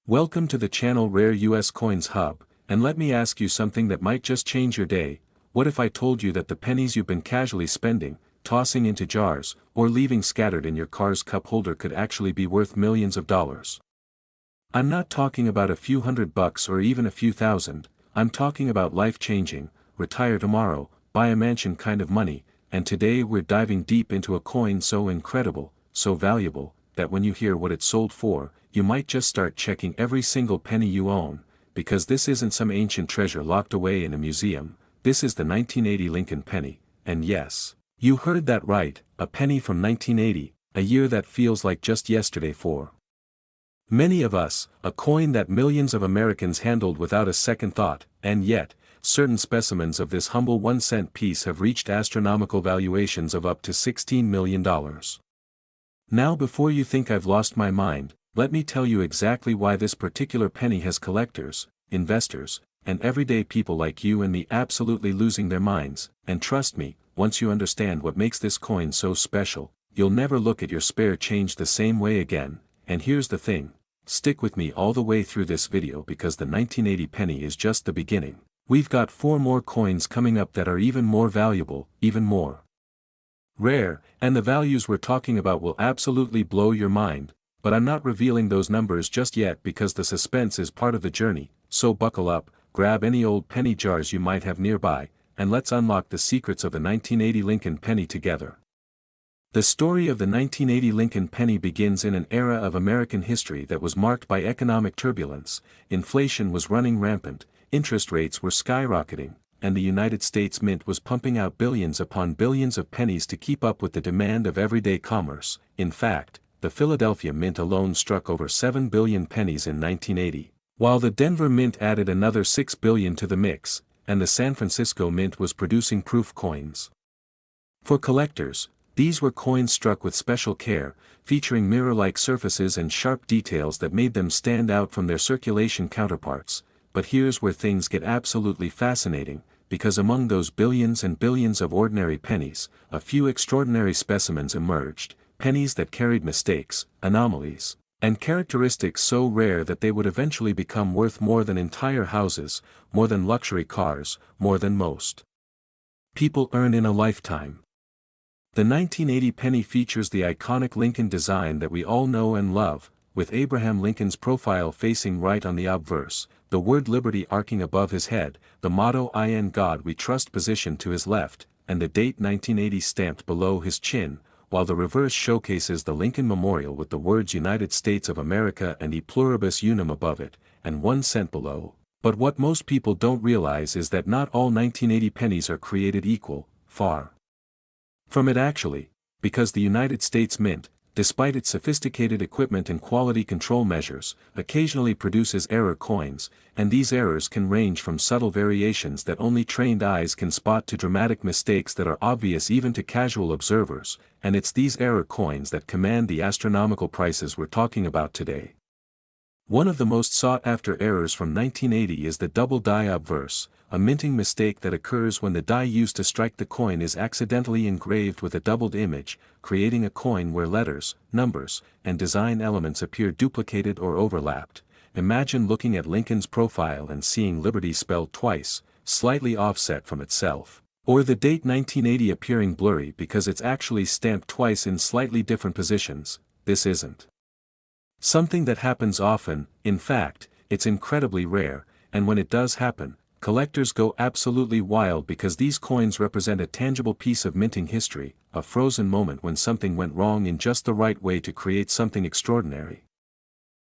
Welcome to the channel Rare US Coins Hub, and let me ask you something that might just change your day. What if I told you that the pennies you've been casually spending, tossing into jars, or leaving scattered in your car's cup holder could actually be worth millions of dollars? I'm not talking about a few $100 or even a few thousand, I'm talking about life-changing, retire tomorrow, buy a mansion kind of money, and today we're diving deep into a coin so incredible, so valuable, that when you hear what it's sold for, you might just start checking every single penny you own, because this isn't some ancient treasure locked away in a museum, this is the 1980 Lincoln penny, and yes, you heard that right, a penny from 1980, a year that feels like just yesterday for many of us, a coin that millions of Americans handled without a second thought, and yet, certain specimens of this humble 1-cent piece have reached astronomical valuations of up to $16 million. Now before you think I've lost my mind, let me tell you exactly why this particular penny has collectors, investors, and everyday people like you and me absolutely losing their minds, and trust me, once you understand what makes this coin so special, you'll never look at your spare change the same way again, and here's the thing, stick with me all the way through this video because the 1980 penny is just the beginning. We've got 4 more coins coming up that are even more valuable, even more rare, and the values we're talking about will absolutely blow your mind. But I'm not revealing those numbers just yet because the suspense is part of the journey, so buckle up, grab any old penny jars you might have nearby, and let's unlock the secrets of the 1980 Lincoln penny together. The story of the 1980 Lincoln penny begins in an era of American history that was marked by economic turbulence, inflation was running rampant, interest rates were skyrocketing, and the United States Mint was pumping out billions upon billions of pennies to keep up with the demand of everyday commerce. In fact, the Philadelphia Mint alone struck over 7 billion pennies in 1980, while the Denver Mint added another 6 billion to the mix, and the San Francisco Mint was producing proof coins. For collectors, these were coins struck with special care, featuring mirror-like surfaces and sharp details that made them stand out from their circulation counterparts. But here's where things get absolutely fascinating, because among those billions and billions of ordinary pennies, a few extraordinary specimens emerged. Pennies that carried mistakes, anomalies, and characteristics so rare that they would eventually become worth more than entire houses, more than luxury cars, more than most people earn in a lifetime. The 1980 penny features the iconic Lincoln design that we all know and love, with Abraham Lincoln's profile facing right on the obverse, the word liberty arcing above his head, the motto "In God We Trust" positioned to his left, and the date 1980 stamped below his chin, while the reverse showcases the Lincoln Memorial with the words United States of America and E Pluribus Unum above it, and 1 cent below. But what most people don't realize is that not all 1980 pennies are created equal, far from it actually, because the United States Mint, despite its sophisticated equipment and quality control measures, occasionally produces error coins, and these errors can range from subtle variations that only trained eyes can spot to dramatic mistakes that are obvious even to casual observers, and it's these error coins that command the astronomical prices we're talking about today. One of the most sought-after errors from 1980 is the double die obverse, a minting mistake that occurs when the die used to strike the coin is accidentally engraved with a doubled image, creating a coin where letters, numbers, and design elements appear duplicated or overlapped. Imagine looking at Lincoln's profile and seeing Liberty spelled twice, slightly offset from itself, or the date 1980 appearing blurry because it's actually stamped twice in slightly different positions. This isn't something that happens often. In fact, it's incredibly rare, and when it does happen, collectors go absolutely wild because these coins represent a tangible piece of minting history, a frozen moment when something went wrong in just the right way to create something extraordinary.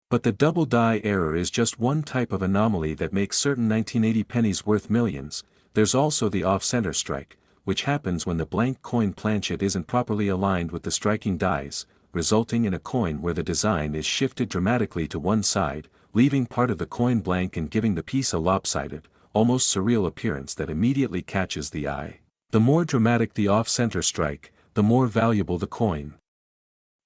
But the double die error is just one type of anomaly that makes certain 1980 pennies worth millions. There's also the off-center strike, which happens when the blank coin planchet isn't properly aligned with the striking dies, resulting in a coin where the design is shifted dramatically to one side, leaving part of the coin blank and giving the piece a lopsided, almost surreal appearance that immediately catches the eye. The more dramatic the off-center strike, the more valuable the coin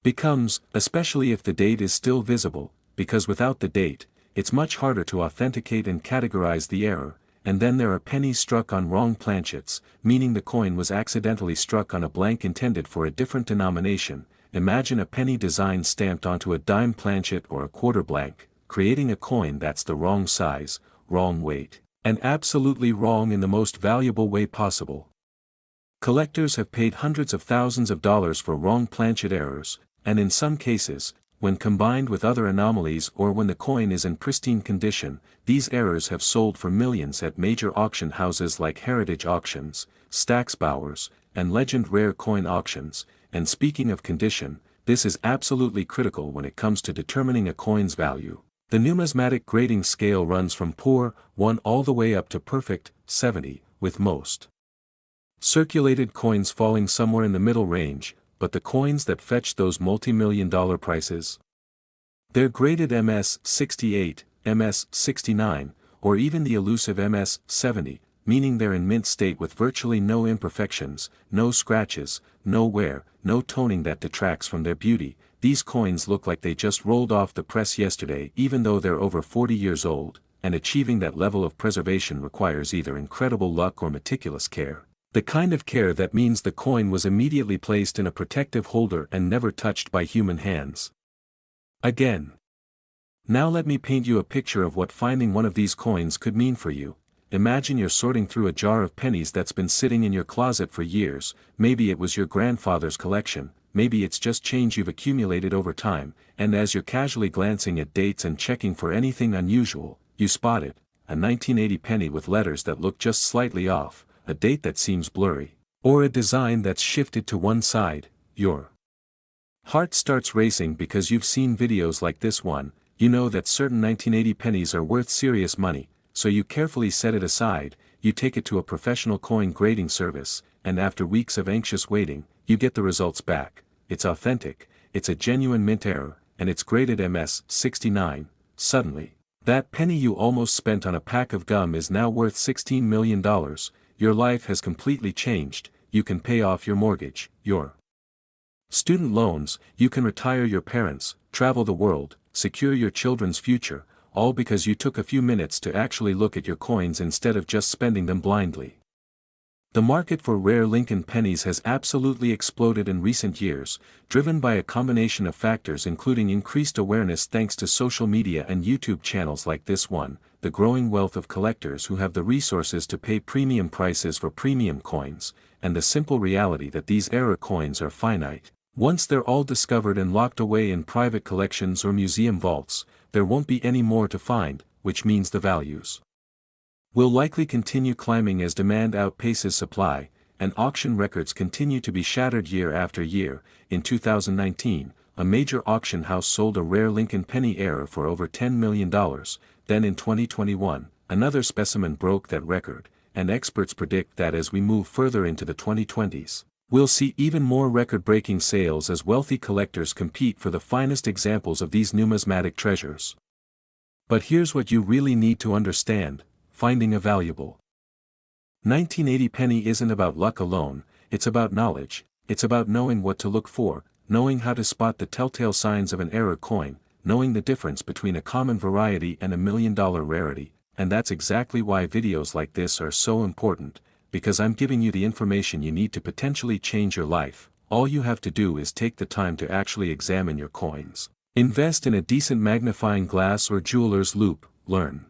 becomes, especially if the date is still visible, because without the date, it's much harder to authenticate and categorize the error. And then there are pennies struck on wrong planchets, meaning the coin was accidentally struck on a blank intended for a different denomination. Imagine a penny design stamped onto a dime planchet or a quarter blank. creating a coin that's the wrong size, wrong weight, and absolutely wrong in the most valuable way possible. Collectors have paid hundreds of thousands of dollars for wrong planchet errors, and in some cases, when combined with other anomalies or when the coin is in pristine condition, these errors have sold for millions at major auction houses like Heritage Auctions, Stack's Bowers, and Legend Rare Coin Auctions. And speaking of condition, this is absolutely critical when it comes to determining a coin's value. The numismatic grading scale runs from poor, 1 all the way up to perfect, 70, with most circulated coins falling somewhere in the middle range, but the coins that fetch those multi-million-dollar prices, they're graded MS-68, MS-69, or even the elusive MS-70, meaning they're in mint state with virtually no imperfections, no scratches, no wear, no toning that detracts from their beauty. These coins look like they just rolled off the press yesterday even though they're over 40 years old, and achieving that level of preservation requires either incredible luck or meticulous care. The kind of care that means the coin was immediately placed in a protective holder and never touched by human hands again. Now let me paint you a picture of what finding one of these coins could mean for you. Imagine you're sorting through a jar of pennies that's been sitting in your closet for years. Maybe it was your grandfather's collection, maybe it's just change you've accumulated over time, and as you're casually glancing at dates and checking for anything unusual, you spot it, a 1980 penny with letters that look just slightly off, a date that seems blurry, or a design that's shifted to one side. Your heart starts racing because you've seen videos like this one. You know that certain 1980 pennies are worth serious money, so you carefully set it aside, you take it to a professional coin grading service, and after weeks of anxious waiting, you get the results back. It's authentic, it's a genuine mint error, and it's graded MS-69. Suddenly, that penny you almost spent on a pack of gum is now worth $16 million. Your life has completely changed. You can pay off your mortgage, your student loans, you can retire your parents, travel the world, secure your children's future, all because you took a few minutes to actually look at your coins instead of just spending them blindly. The market for rare Lincoln pennies has absolutely exploded in recent years, driven by a combination of factors including increased awareness thanks to social media and YouTube channels like this one, the growing wealth of collectors who have the resources to pay premium prices for premium coins, and the simple reality that these error coins are finite. Once they're all discovered and locked away in private collections or museum vaults, there won't be any more to find, which means the values will likely continue climbing as demand outpaces supply, and auction records continue to be shattered year after year. In 2019, a major auction house sold a rare Lincoln penny error for over $10 million. Then in 2021, another specimen broke that record, and experts predict that as we move further into the 2020s, we'll see even more record-breaking sales as wealthy collectors compete for the finest examples of these numismatic treasures. But here's what you really need to understand: finding a valuable 1980 penny isn't about luck alone, it's about knowledge. It's about knowing what to look for, knowing how to spot the telltale signs of an error coin, knowing the difference between a common variety and a million-dollar rarity. And that's exactly why videos like this are so important, because I'm giving you the information you need to potentially change your life. All you have to do is take the time to actually examine your coins. Invest in a decent magnifying glass or jeweler's loupe, learn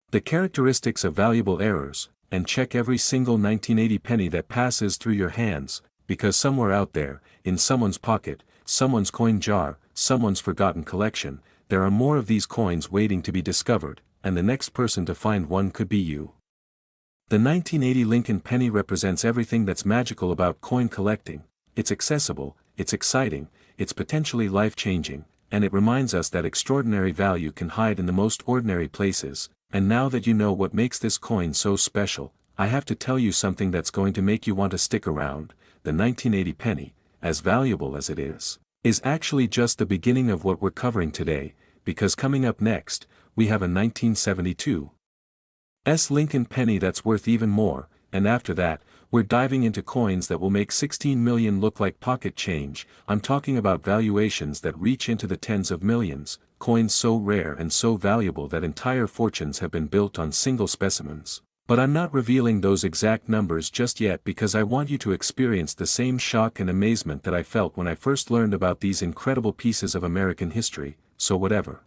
the characteristics of valuable errors, and check every single 1980 penny that passes through your hands, because somewhere out there, in someone's pocket, someone's coin jar, someone's forgotten collection, there are more of these coins waiting to be discovered, and the next person to find one could be you. The 1980 Lincoln penny represents everything that's magical about coin collecting. It's accessible, it's exciting, it's potentially life-changing, and it reminds us that extraordinary value can hide in the most ordinary places. And now that you know what makes this coin so special, I have to tell you something that's going to make you want to stick around. The 1980 penny, as valuable as it is actually just the beginning of what we're covering today, because coming up next, we have a 1972 Lincoln penny that's worth even more, and after that, we're diving into coins that will make 16 million look like pocket change. I'm talking about valuations that reach into the tens of millions, coins so rare and so valuable that entire fortunes have been built on single specimens. But I'm not revealing those exact numbers just yet because I want you to experience the same shock and amazement that I felt when I first learned about these incredible pieces of American history. So whatever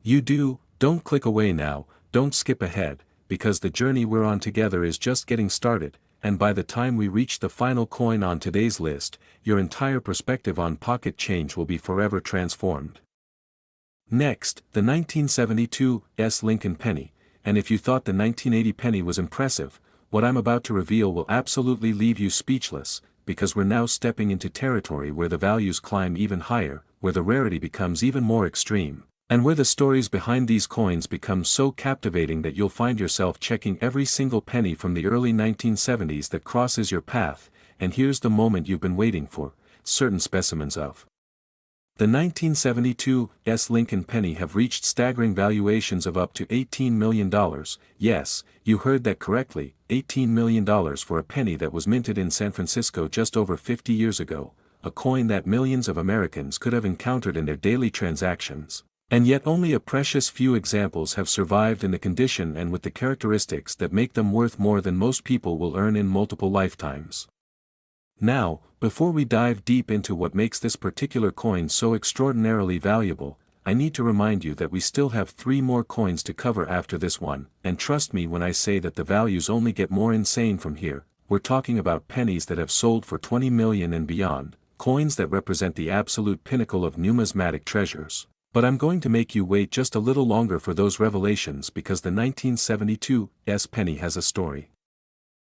You do, don't click away now, don't skip ahead, because the journey we're on together is just getting started, and by the time we reach the final coin on today's list, your entire perspective on pocket change will be forever transformed. Next, the 1972 Lincoln penny, and if you thought the 1980 penny was impressive, what I'm about to reveal will absolutely leave you speechless, because we're now stepping into territory where the values climb even higher, where the rarity becomes even more extreme, and where the stories behind these coins become so captivating that you'll find yourself checking every single penny from the early 1970s that crosses your path. And here's the moment you've been waiting for: certain specimens of the 1972 Lincoln penny have reached staggering valuations of up to $18 million. Yes, you heard that correctly, $18 million for a penny that was minted in San Francisco just over 50 years ago, a coin that millions of Americans could have encountered in their daily transactions. And yet only a precious few examples have survived in the condition and with the characteristics that make them worth more than most people will earn in multiple lifetimes. Now, before we dive deep into what makes this particular coin so extraordinarily valuable, I need to remind you that we still have 3 more coins to cover after this one, and trust me when I say that the values only get more insane from here. We're talking about pennies that have sold for 20 million and beyond, coins that represent the absolute pinnacle of numismatic treasures. But I'm going to make you wait just a little longer for those revelations because the 1972 penny has a story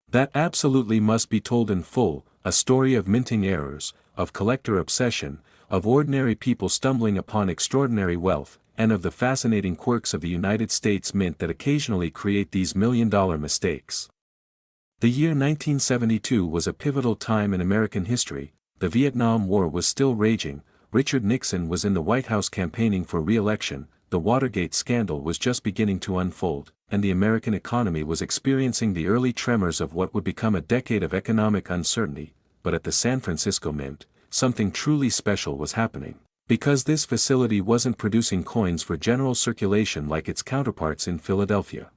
that absolutely must be told in full, a story of minting errors, of collector obsession, of ordinary people stumbling upon extraordinary wealth, and of the fascinating quirks of the United States Mint that occasionally create these million-dollar mistakes. The year 1972 was a pivotal time in American history. The Vietnam War was still raging, Richard Nixon was in the White House campaigning for re-election, the Watergate scandal was just beginning to unfold, and the American economy was experiencing the early tremors of what would become a decade of economic uncertainty. But at the San Francisco Mint, something truly special was happening. Because this facility wasn't producing coins for general circulation like its counterparts in Philadelphia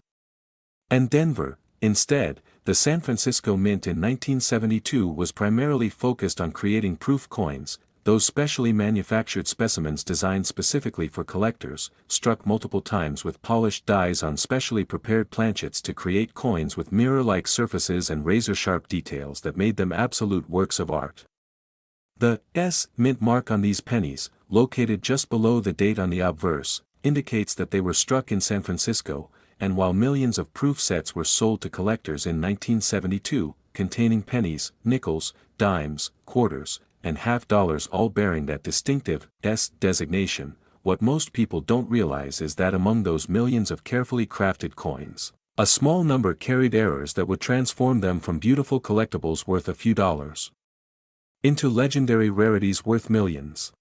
and Denver. Instead, the San Francisco Mint in 1972 was primarily focused on creating proof coins, those specially manufactured specimens designed specifically for collectors, struck multiple times with polished dies on specially prepared planchets to create coins with mirror-like surfaces and razor-sharp details that made them absolute works of art. The Mint mark on these pennies, located just below the date on the obverse, indicates that they were struck in San Francisco, and while millions of proof sets were sold to collectors in 1972, containing pennies, nickels, dimes, quarters, and half dollars all bearing that distinctive designation, what most people don't realize is that among those millions of carefully crafted coins, a small number carried errors that would transform them from beautiful collectibles worth a few dollars into legendary rarities worth millions.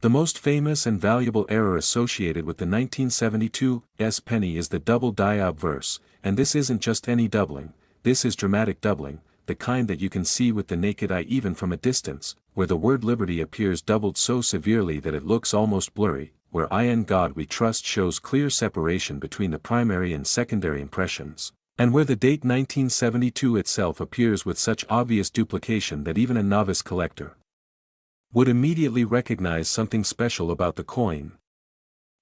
The most famous and valuable error associated with the 1972 penny is the double die obverse, and this isn't just any doubling, this is dramatic doubling, the kind that you can see with the naked eye even from a distance, where the word liberty appears doubled so severely that it looks almost blurry, where "In God We Trust" shows clear separation between the primary and secondary impressions, and where the date 1972 itself appears with such obvious duplication that even a novice collector would immediately recognize something special about the coin.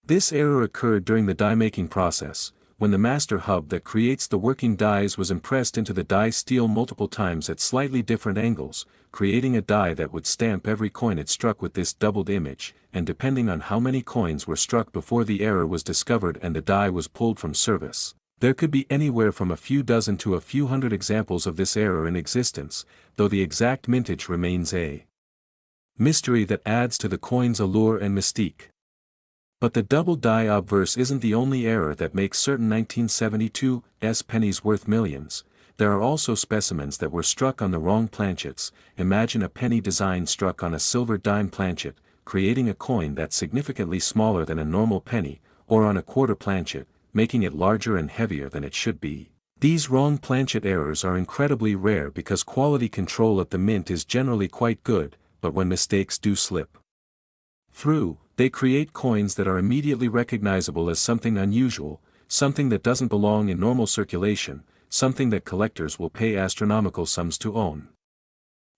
This error occurred during the die-making process, when the master hub that creates the working dies was impressed into the die steel multiple times at slightly different angles, creating a die that would stamp every coin it struck with this doubled image, and depending on how many coins were struck before the error was discovered and the die was pulled from service, there could be anywhere from a few dozen to a few hundred examples of this error in existence, though the exact mintage remains a mystery that adds to the coin's allure and mystique. But the double die obverse isn't the only error that makes certain 1972 pennies worth millions. There are also specimens that were struck on the wrong planchets. Imagine a penny design struck on a silver dime planchet, creating a coin that's significantly smaller than a normal penny, or on a quarter planchet, making it larger and heavier than it should be. These wrong planchet errors are incredibly rare because quality control at the mint is generally quite good, but when mistakes do slip through, they create coins that are immediately recognizable as something unusual, something that doesn't belong in normal circulation, something that collectors will pay astronomical sums to own.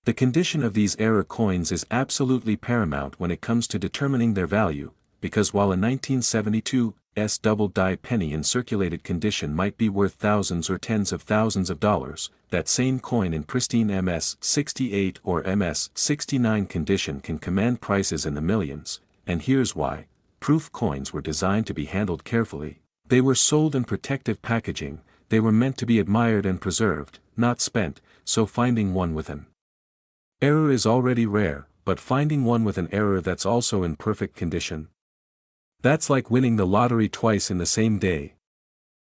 The condition of these error coins is absolutely paramount when it comes to determining their value, because while a 1972's double-die penny in circulated condition might be worth thousands or tens of thousands of dollars, that same coin in pristine MS-68 or MS-69 condition can command prices in the millions, and here's why. Proof coins were designed to be handled carefully. They were sold in protective packaging, they were meant to be admired and preserved, not spent, so finding one with an error is already rare, but finding one with an error that's also in perfect condition, that's like winning the lottery twice in the same day.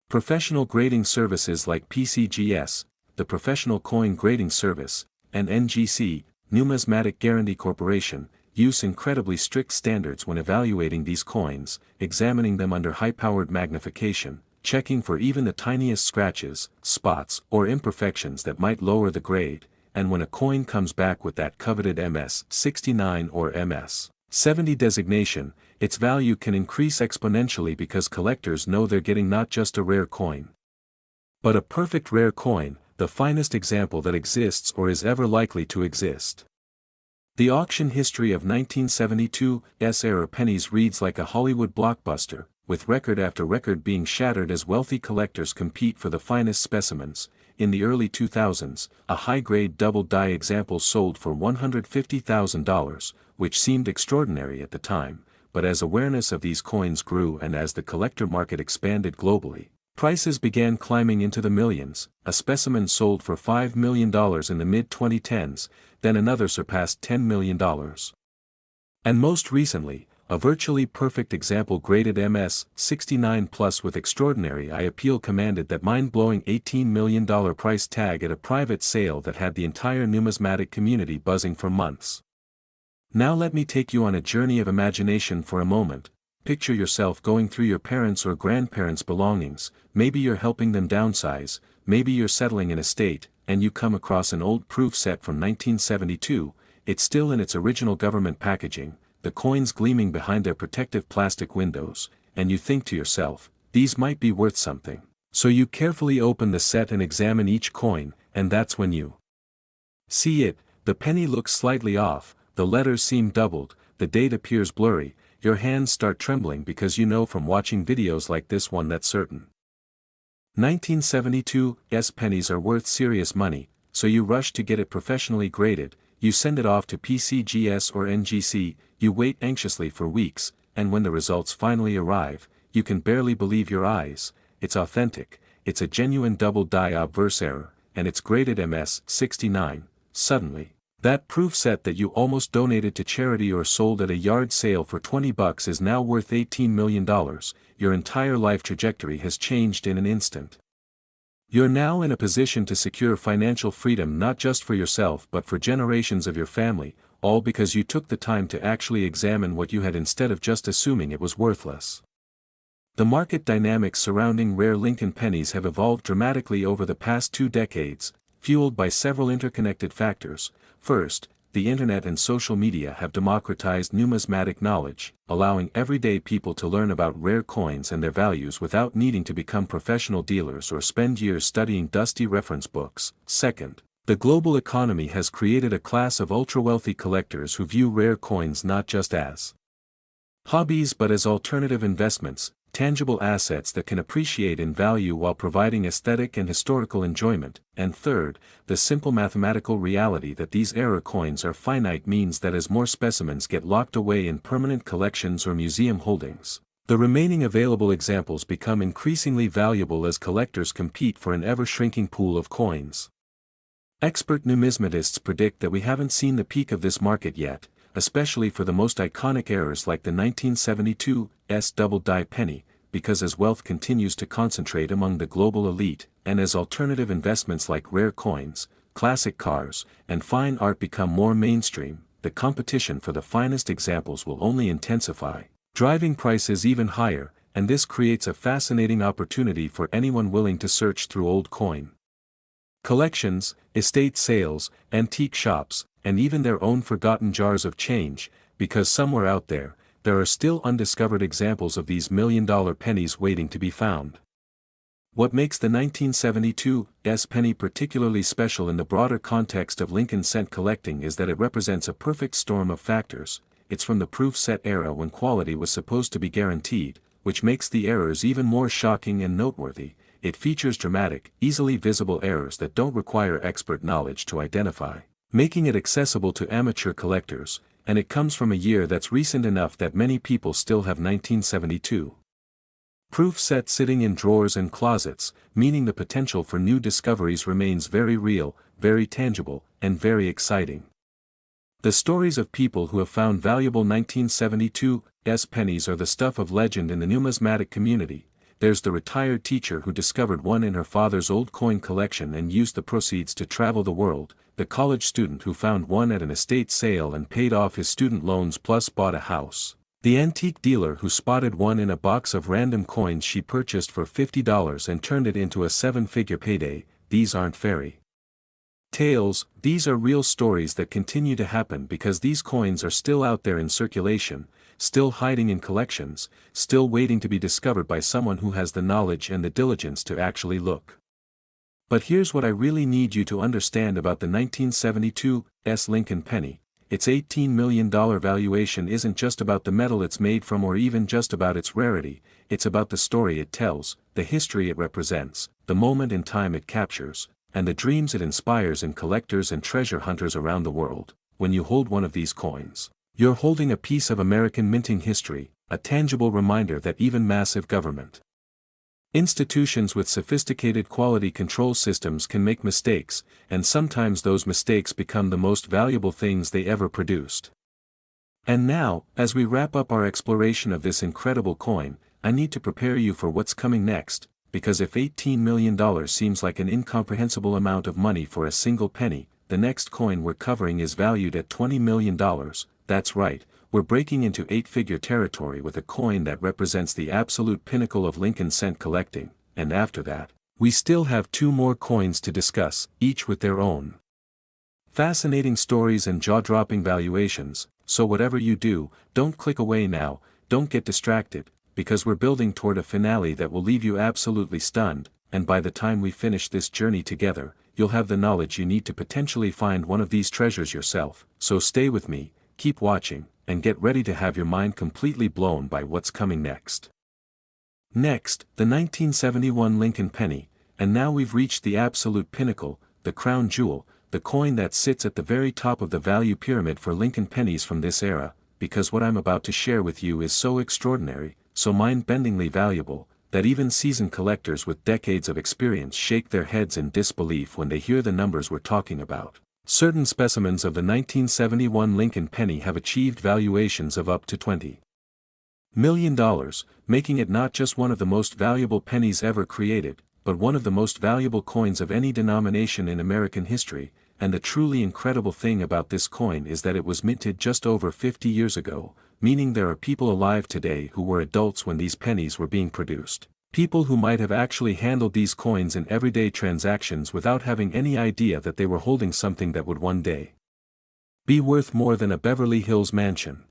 Professional grading services like PCGS, the Professional Coin Grading Service, and NGC, Numismatic Guarantee Corporation, use incredibly strict standards when evaluating these coins, examining them under high-powered magnification, checking for even the tiniest scratches, spots, or imperfections that might lower the grade, and when a coin comes back with that coveted MS-69 or MS-70 designation, its value can increase exponentially because collectors know they're getting not just a rare coin, but a perfect rare coin, the finest example that exists or is ever likely to exist. The auction history of 1972's era pennies reads like a Hollywood blockbuster, with record after record being shattered as wealthy collectors compete for the finest specimens. In the early 2000s, a high-grade double-die example sold for $150,000, which seemed extraordinary at the time, but as awareness of these coins grew and as the collector market expanded globally, prices began climbing into the millions. A specimen sold for $5 million in the mid-2010s, then another surpassed $10 million. And most recently, a virtually perfect example graded MS-69 Plus with extraordinary eye appeal commanded that mind-blowing $18 million price tag at a private sale that had the entire numismatic community buzzing for months. Now let me take you on a journey of imagination for a moment. Picture yourself going through your parents' or grandparents' belongings, maybe you're helping them downsize, maybe you're settling an estate, and you come across an old proof set from 1972, it's still in its original government packaging, the coins gleaming behind their protective plastic windows, and you think to yourself, these might be worth something. So you carefully open the set and examine each coin, and that's when you see it. The penny looks slightly off, the letters seem doubled, the date appears blurry, your hands start trembling because you know from watching videos like this one that certain 1972's pennies are worth serious money, so you rush to get it professionally graded, you send it off to PCGS or NGC, you wait anxiously for weeks, and when the results finally arrive, you can barely believe your eyes. It's authentic, it's a genuine double-die obverse error, and it's graded MS-69. Suddenly, that proof set that you almost donated to charity or sold at a yard sale for $20 is now worth $18 million. Your entire life trajectory has changed in an instant. You're now in a position to secure financial freedom not just for yourself but for generations of your family, all because you took the time to actually examine what you had instead of just assuming it was worthless. The market dynamics surrounding rare Lincoln pennies have evolved dramatically over the past 2 decades, fueled by several interconnected factors. First, the internet and social media have democratized numismatic knowledge, allowing everyday people to learn about rare coins and their values without needing to become professional dealers or spend years studying dusty reference books. Second, the global economy has created a class of ultra-wealthy collectors who view rare coins not just as hobbies but as alternative investments, tangible assets that can appreciate in value while providing aesthetic and historical enjoyment. And third, the simple mathematical reality that these error coins are finite means that as more specimens get locked away in permanent collections or museum holdings, the remaining available examples become increasingly valuable as collectors compete for an ever-shrinking pool of coins. Expert numismatists predict that we haven't seen the peak of this market yet, especially for the most iconic errors like the 1972's double-die penny, because as wealth continues to concentrate among the global elite, and as alternative investments like rare coins, classic cars, and fine art become more mainstream, the competition for the finest examples will only intensify, driving prices even higher, and this creates a fascinating opportunity for anyone willing to search through old coin collections, estate sales, antique shops, and even their own forgotten jars of change, because somewhere out there, there are still undiscovered examples of these million-dollar pennies waiting to be found. What makes the 1972's penny particularly special in the broader context of Lincoln cent collecting is that it represents a perfect storm of factors. it's from the proof set era when quality was supposed to be guaranteed, which makes the errors even more shocking and noteworthy. It features dramatic, easily visible errors that don't require expert knowledge to identify, making it accessible to amateur collectors, and it comes from a year that's recent enough that many people still have 1972 proof set sitting in drawers and closets, meaning the potential for new discoveries remains very real, very tangible, and very exciting. The stories of people who have found valuable 1972 pennies are the stuff of legend in the numismatic community. There's the retired teacher who discovered one in her father's old coin collection and used the proceeds to travel the world, the college student who found one at an estate sale and paid off his student loans plus bought a house, the antique dealer who spotted one in a box of random coins she purchased for $50 and turned it into a seven-figure payday. These aren't fairy tales, these are real stories that continue to happen because these coins are still out there in circulation, still hiding in collections, still waiting to be discovered by someone who has the knowledge and the diligence to actually look. But here's what I really need you to understand about the 1972 Lincoln penny. Its $18 million valuation isn't just about the metal it's made from or even just about its rarity, it's about the story it tells, the history it represents, the moment in time it captures, and the dreams it inspires in collectors and treasure hunters around the world. When you hold one of these coins, you're holding a piece of American minting history, a tangible reminder that even massive government institutions with sophisticated quality control systems can make mistakes, and sometimes those mistakes become the most valuable things they ever produced. And now, as we wrap up our exploration of this incredible coin, I need to prepare you for what's coming next, because if $18 million seems like an incomprehensible amount of money for a single penny, the next coin we're covering is valued at $20 million, that's right. We're breaking into eight-figure territory with a coin that represents the absolute pinnacle of Lincoln cent collecting, and after that, we still have two more coins to discuss, each with their own fascinating stories and jaw-dropping valuations. So whatever you do, don't click away now, don't get distracted, because we're building toward a finale that will leave you absolutely stunned, and by the time we finish this journey together, you'll have the knowledge you need to potentially find one of these treasures yourself. So stay with me, keep watching, and get ready to have your mind completely blown by what's coming next. Next, the 1971 Lincoln penny, and now we've reached the absolute pinnacle, the crown jewel, the coin that sits at the very top of the value pyramid for Lincoln pennies from this era, because what I'm about to share with you is so extraordinary, so mind-bendingly valuable, that even seasoned collectors with decades of experience shake their heads in disbelief when they hear the numbers we're talking about. Certain specimens of the 1971 Lincoln penny have achieved valuations of up to $20 million, making it not just one of the most valuable pennies ever created, but one of the most valuable coins of any denomination in American history. And the truly incredible thing about this coin is that it was minted just over 50 years ago, meaning there are people alive today who were adults when these pennies were being produced. People who might have actually handled these coins in everyday transactions without having any idea that they were holding something that would one day be worth more than a Beverly Hills mansion.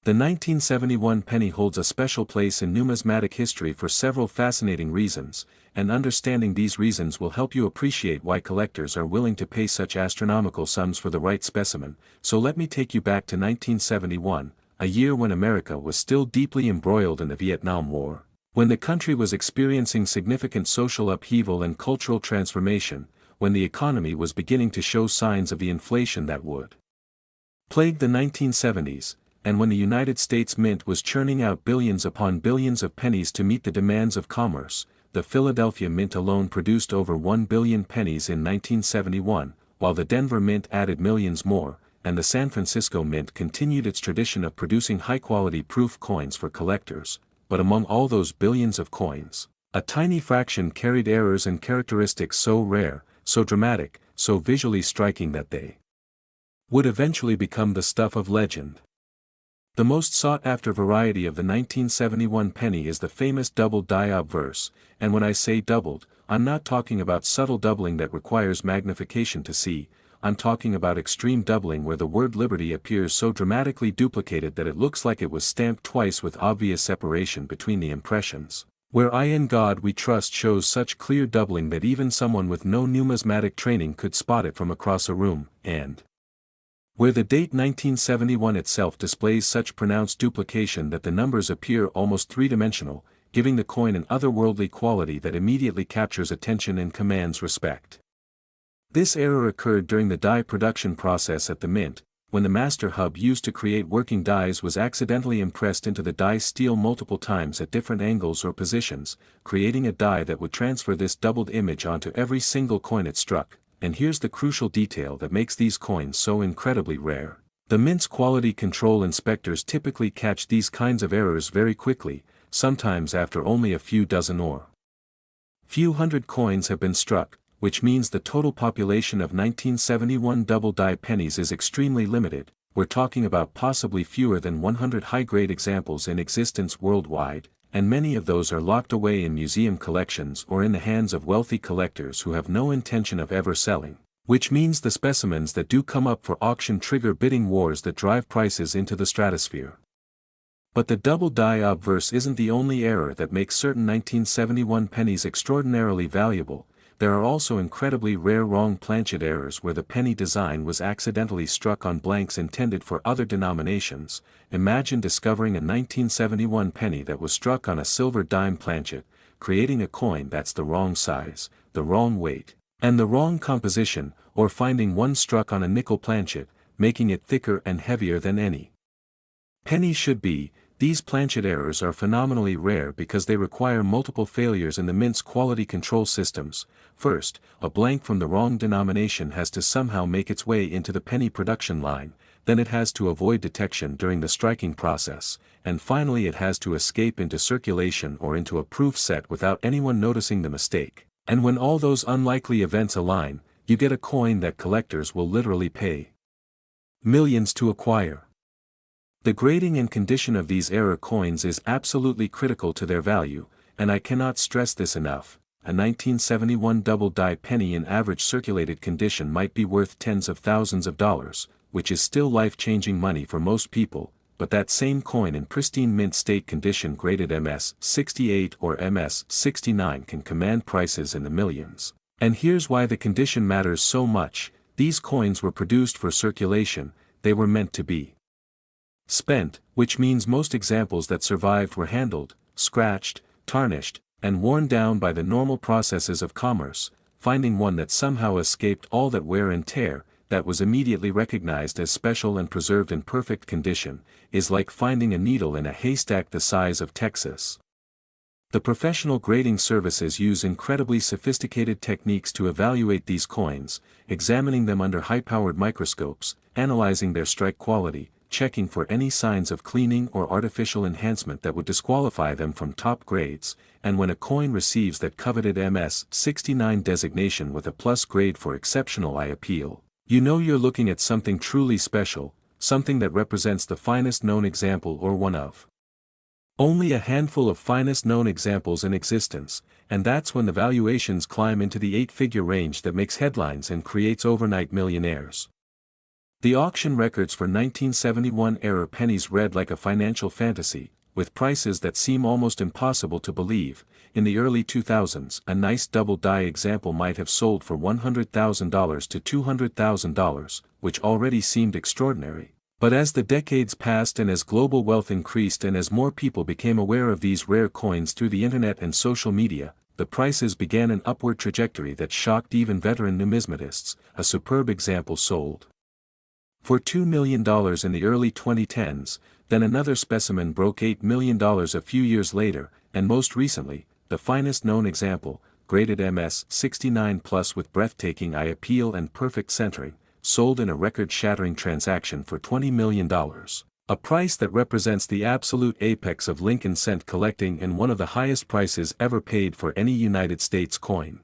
The 1971 penny holds a special place in numismatic history for several fascinating reasons, and understanding these reasons will help you appreciate why collectors are willing to pay such astronomical sums for the right specimen. So let me take you back to 1971, a year when America was still deeply embroiled in the Vietnam War. When the country was experiencing significant social upheaval and cultural transformation, when the economy was beginning to show signs of the inflation that would plague the 1970s, and when the United States Mint was churning out billions upon billions of pennies to meet the demands of commerce, the Philadelphia Mint alone produced over 1 billion pennies in 1971, while the Denver Mint added millions more, and the San Francisco Mint continued its tradition of producing high-quality proof coins for collectors. But among all those billions of coins, a tiny fraction carried errors and characteristics so rare, so dramatic, so visually striking that they would eventually become the stuff of legend. The most sought-after variety of the 1971 penny is the famous doubled die obverse, and when I say doubled, I'm not talking about subtle doubling that requires magnification to see. I'm talking about extreme doubling where the word liberty appears so dramatically duplicated that it looks like it was stamped twice with obvious separation between the impressions, where I in God we trust shows such clear doubling that even someone with no numismatic training could spot it from across a room, and where the date 1971 itself displays such pronounced duplication that the numbers appear almost three-dimensional, giving the coin an otherworldly quality that immediately captures attention and commands respect. This error occurred during the die production process at the mint, when the master hub used to create working dies was accidentally impressed into the die steel multiple times at different angles or positions, creating a die that would transfer this doubled image onto every single coin it struck. And here's the crucial detail that makes these coins so incredibly rare. The mint's quality control inspectors typically catch these kinds of errors very quickly, sometimes after only a few dozen or few hundred coins have been struck, which means the total population of 1971 double die pennies is extremely limited. We're talking about possibly fewer than 100 high-grade examples in existence worldwide, and many of those are locked away in museum collections or in the hands of wealthy collectors who have no intention of ever selling, which means the specimens that do come up for auction trigger bidding wars that drive prices into the stratosphere. But the double die obverse isn't the only error that makes certain 1971 pennies extraordinarily valuable. There are also incredibly rare wrong planchet errors where the penny design was accidentally struck on blanks intended for other denominations. Imagine discovering a 1971 penny that was struck on a silver dime planchet, creating a coin that's the wrong size, the wrong weight, and the wrong composition, or finding one struck on a nickel planchet, making it thicker and heavier than any penny should be. These planchet errors are phenomenally rare because they require multiple failures in the mint's quality control systems. First, a blank from the wrong denomination has to somehow make its way into the penny production line, then it has to avoid detection during the striking process, and finally it has to escape into circulation or into a proof set without anyone noticing the mistake. And when all those unlikely events align, you get a coin that collectors will literally pay millions to acquire. The grading and condition of these error coins is absolutely critical to their value, and I cannot stress this enough. A 1971 double die penny in average circulated condition might be worth tens of thousands of dollars, which is still life-changing money for most people, but that same coin in pristine mint state condition graded MS-68 or MS-69 can command prices in the millions. And here's why the condition matters so much. These coins were produced for circulation, they were meant to be spent, which means most examples that survived were handled, scratched, tarnished, and worn down by the normal processes of commerce. Finding one that somehow escaped all that wear and tear, that was immediately recognized as special and preserved in perfect condition, is like finding a needle in a haystack the size of Texas. The professional grading services use incredibly sophisticated techniques to evaluate these coins, examining them under high-powered microscopes, analyzing their strike quality, checking for any signs of cleaning or artificial enhancement that would disqualify them from top grades, and when a coin receives that coveted MS-69 designation with a plus grade for exceptional I appeal, you know you're looking at something truly special, something that represents the finest known example or one of only a handful of finest known examples in existence, and that's when the valuations climb into the eight-figure range that makes headlines and creates overnight millionaires. The auction records for 1971 era pennies read like a financial fantasy, with prices that seem almost impossible to believe. In the early 2000s, a nice double die example might have sold for $100,000 to $200,000, which already seemed extraordinary. But as the decades passed and as global wealth increased and as more people became aware of these rare coins through the internet and social media, the prices began an upward trajectory that shocked even veteran numismatists. A superb example sold for $2 million in the early 2010s, then another specimen broke $8 million a few years later, and most recently, the finest known example, graded MS-69 Plus with breathtaking eye appeal and perfect centering, sold in a record-shattering transaction for $20 million, a price that represents the absolute apex of Lincoln cent collecting and one of the highest prices ever paid for any United States coin.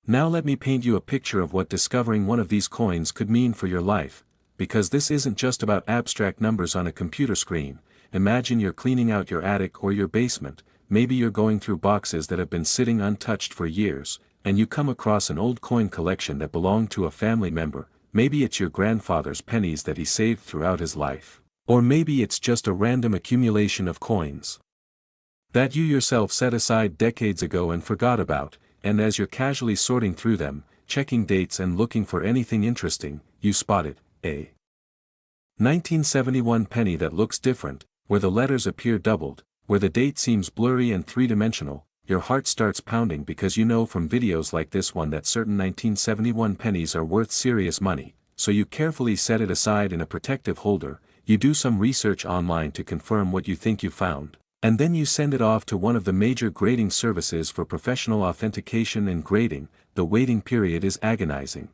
Now let me paint you a picture of what discovering one of these coins could mean for your life. Because this isn't just about abstract numbers on a computer screen. Imagine you're cleaning out your attic or your basement, maybe you're going through boxes that have been sitting untouched for years, and you come across an old coin collection that belonged to a family member. Maybe it's your grandfather's pennies that he saved throughout his life. Or maybe it's just a random accumulation of coins that you yourself set aside decades ago and forgot about, and as you're casually sorting through them, checking dates and looking for anything interesting, you spotted a 1971 penny that looks different, where the letters appear doubled, where the date seems blurry and three-dimensional. Your heart starts pounding because you know from videos like this one that certain 1971 pennies are worth serious money, so you carefully set it aside in a protective holder, you do some research online to confirm what you think you found, and then you send it off to one of the major grading services for professional authentication and grading. The waiting period is agonizing.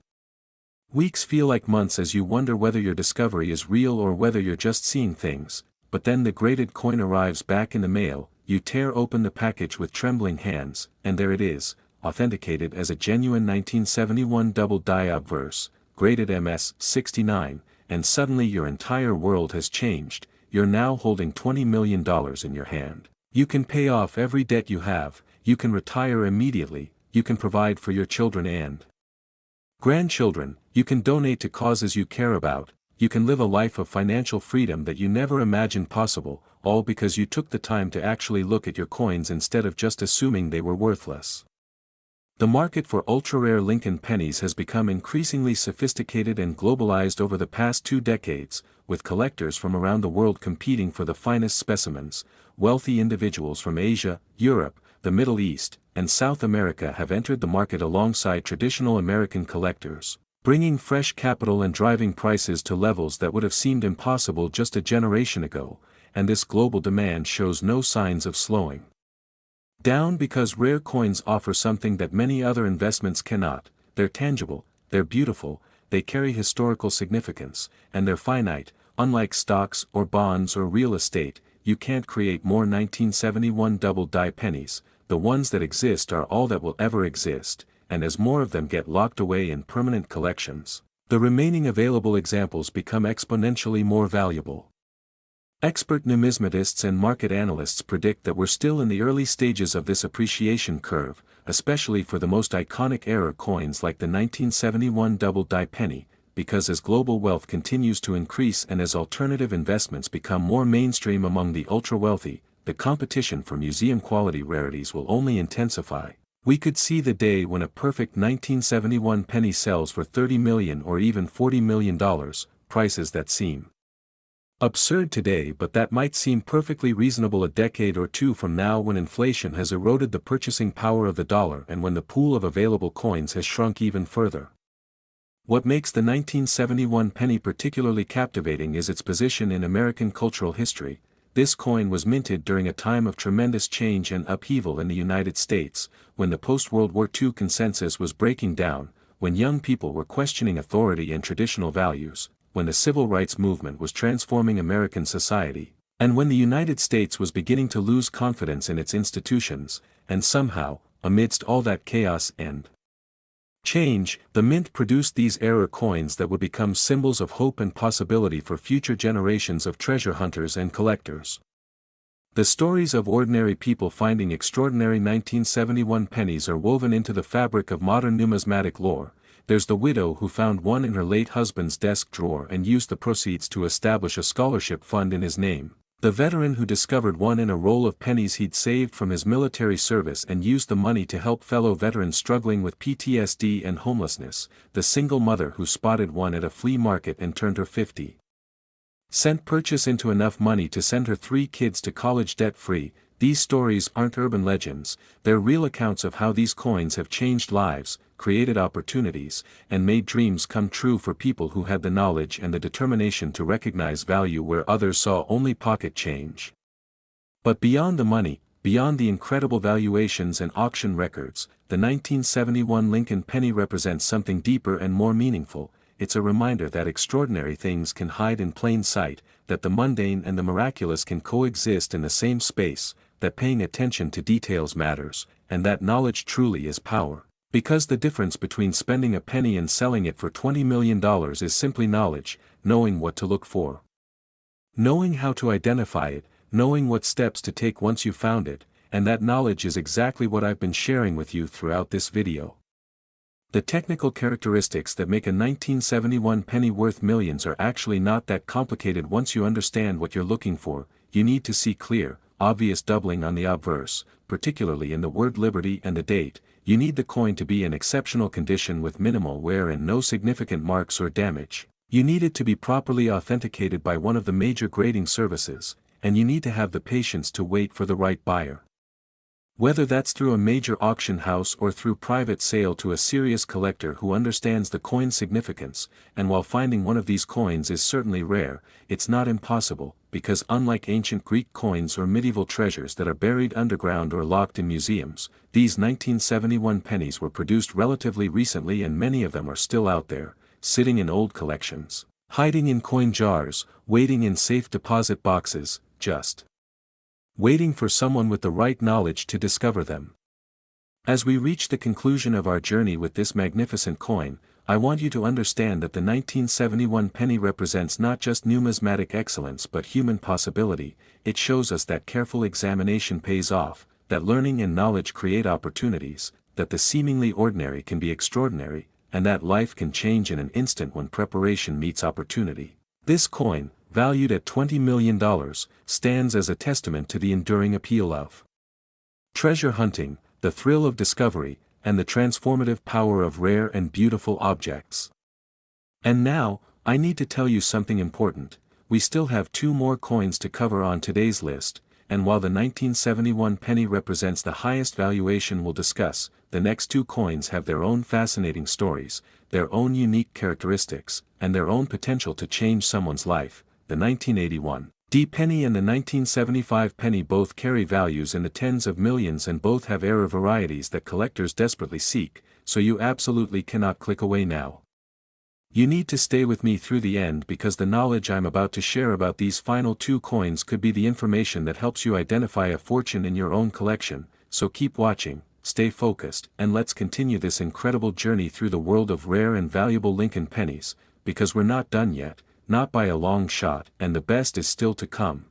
Weeks feel like months as you wonder whether your discovery is real or whether you're just seeing things, but then the graded coin arrives back in the mail. You tear open the package with trembling hands, and there it is, authenticated as a genuine 1971 double die obverse, graded MS-69, and suddenly your entire world has changed. You're now holding $20 million in your hand. You can pay off every debt you have, you can retire immediately, you can provide for your children and grandchildren, you can donate to causes you care about, you can live a life of financial freedom that you never imagined possible, all because you took the time to actually look at your coins instead of just assuming they were worthless. The market for ultra-rare Lincoln pennies has become increasingly sophisticated and globalized over the past 2 decades, with collectors from around the world competing for the finest specimens. Wealthy individuals from Asia, Europe, the Middle East, and South America have entered the market alongside traditional American collectors, bringing fresh capital and driving prices to levels that would have seemed impossible just a generation ago, and this global demand shows no signs of slowing down because rare coins offer something that many other investments cannot. They're tangible, they're beautiful, they carry historical significance, and they're finite. Unlike stocks or bonds or real estate, you can't create more 1971 double die pennies. The ones that exist are all that will ever exist, and as more of them get locked away in permanent collections, the remaining available examples become exponentially more valuable. Expert numismatists and market analysts predict that we're still in the early stages of this appreciation curve, especially for the most iconic era coins like the 1971 double die penny, because as global wealth continues to increase and as alternative investments become more mainstream among the ultra-wealthy, the competition for museum-quality rarities will only intensify. We could see the day when a perfect 1971 penny sells for $30 million or even $40 million, prices that seem absurd today but that might seem perfectly reasonable a decade or two from now when inflation has eroded the purchasing power of the dollar and when the pool of available coins has shrunk even further. What makes the 1971 penny particularly captivating is its position in American cultural history. This coin was minted during a time of tremendous change and upheaval in the United States, when the post-World War II consensus was breaking down, when young people were questioning authority and traditional values, when the civil rights movement was transforming American society, and when the United States was beginning to lose confidence in its institutions, and somehow, amidst all that chaos and change, the mint produced these era coins that would become symbols of hope and possibility for future generations of treasure hunters and collectors. The stories of ordinary people finding extraordinary 1971 pennies are woven into the fabric of modern numismatic lore. There's the widow who found one in her late husband's desk drawer and used the proceeds to establish a scholarship fund in his name. The veteran who discovered one in a roll of pennies he'd saved from his military service and used the money to help fellow veterans struggling with PTSD and homelessness. The single mother who spotted one at a flea market and turned her 50-cent purchase into enough money to send her 3 kids to college debt-free. These stories aren't urban legends, they're real accounts of how these coins have changed lives, created opportunities, and made dreams come true for people who had the knowledge and the determination to recognize value where others saw only pocket change. But beyond the money, beyond the incredible valuations and auction records, the 1971 Lincoln penny represents something deeper and more meaningful. It's a reminder that extraordinary things can hide in plain sight, that the mundane and the miraculous can coexist in the same space, that paying attention to details matters, and that knowledge truly is power. Because the difference between spending a penny and selling it for $20 million is simply knowledge, knowing what to look for, knowing how to identify it, knowing what steps to take once you found it, and that knowledge is exactly what I've been sharing with you throughout this video. The technical characteristics that make a 1971 penny worth millions are actually not that complicated once you understand what you're looking for. You need to see clear, obvious doubling on the obverse, particularly in the word liberty and the date. You need the coin to be in exceptional condition with minimal wear and no significant marks or damage. You need it to be properly authenticated by one of the major grading services, and you need to have the patience to wait for the right buyer. Whether that's through a major auction house or through private sale to a serious collector who understands the coin's significance, and while finding one of these coins is certainly rare, it's not impossible, because unlike ancient Greek coins or medieval treasures that are buried underground or locked in museums, these 1971 pennies were produced relatively recently and many of them are still out there, sitting in old collections, hiding in coin jars, waiting in safe deposit boxes, just waiting for someone with the right knowledge to discover them. As we reach the conclusion of our journey with this magnificent coin, I want you to understand that the 1971 penny represents not just numismatic excellence but human possibility. It shows us that careful examination pays off, that learning and knowledge create opportunities, that the seemingly ordinary can be extraordinary, and that life can change in an instant when preparation meets opportunity. This coin, valued at $20 million, stands as a testament to the enduring appeal of treasure hunting, the thrill of discovery, and the transformative power of rare and beautiful objects. And now, I need to tell you something important. We still have 2 more coins to cover on today's list, and while the 1971 penny represents the highest valuation we'll discuss, the next 2 coins have their own fascinating stories, their own unique characteristics, and their own potential to change someone's life. The 1981 D penny and the 1975 penny both carry values in the tens of millions and both have rare varieties that collectors desperately seek, so you absolutely cannot click away now. You need to stay with me through the end because the knowledge I'm about to share about these final 2 coins could be the information that helps you identify a fortune in your own collection, so keep watching, stay focused, and let's continue this incredible journey through the world of rare and valuable Lincoln pennies, because we're not done yet. Not by a long shot, and the best is still to come.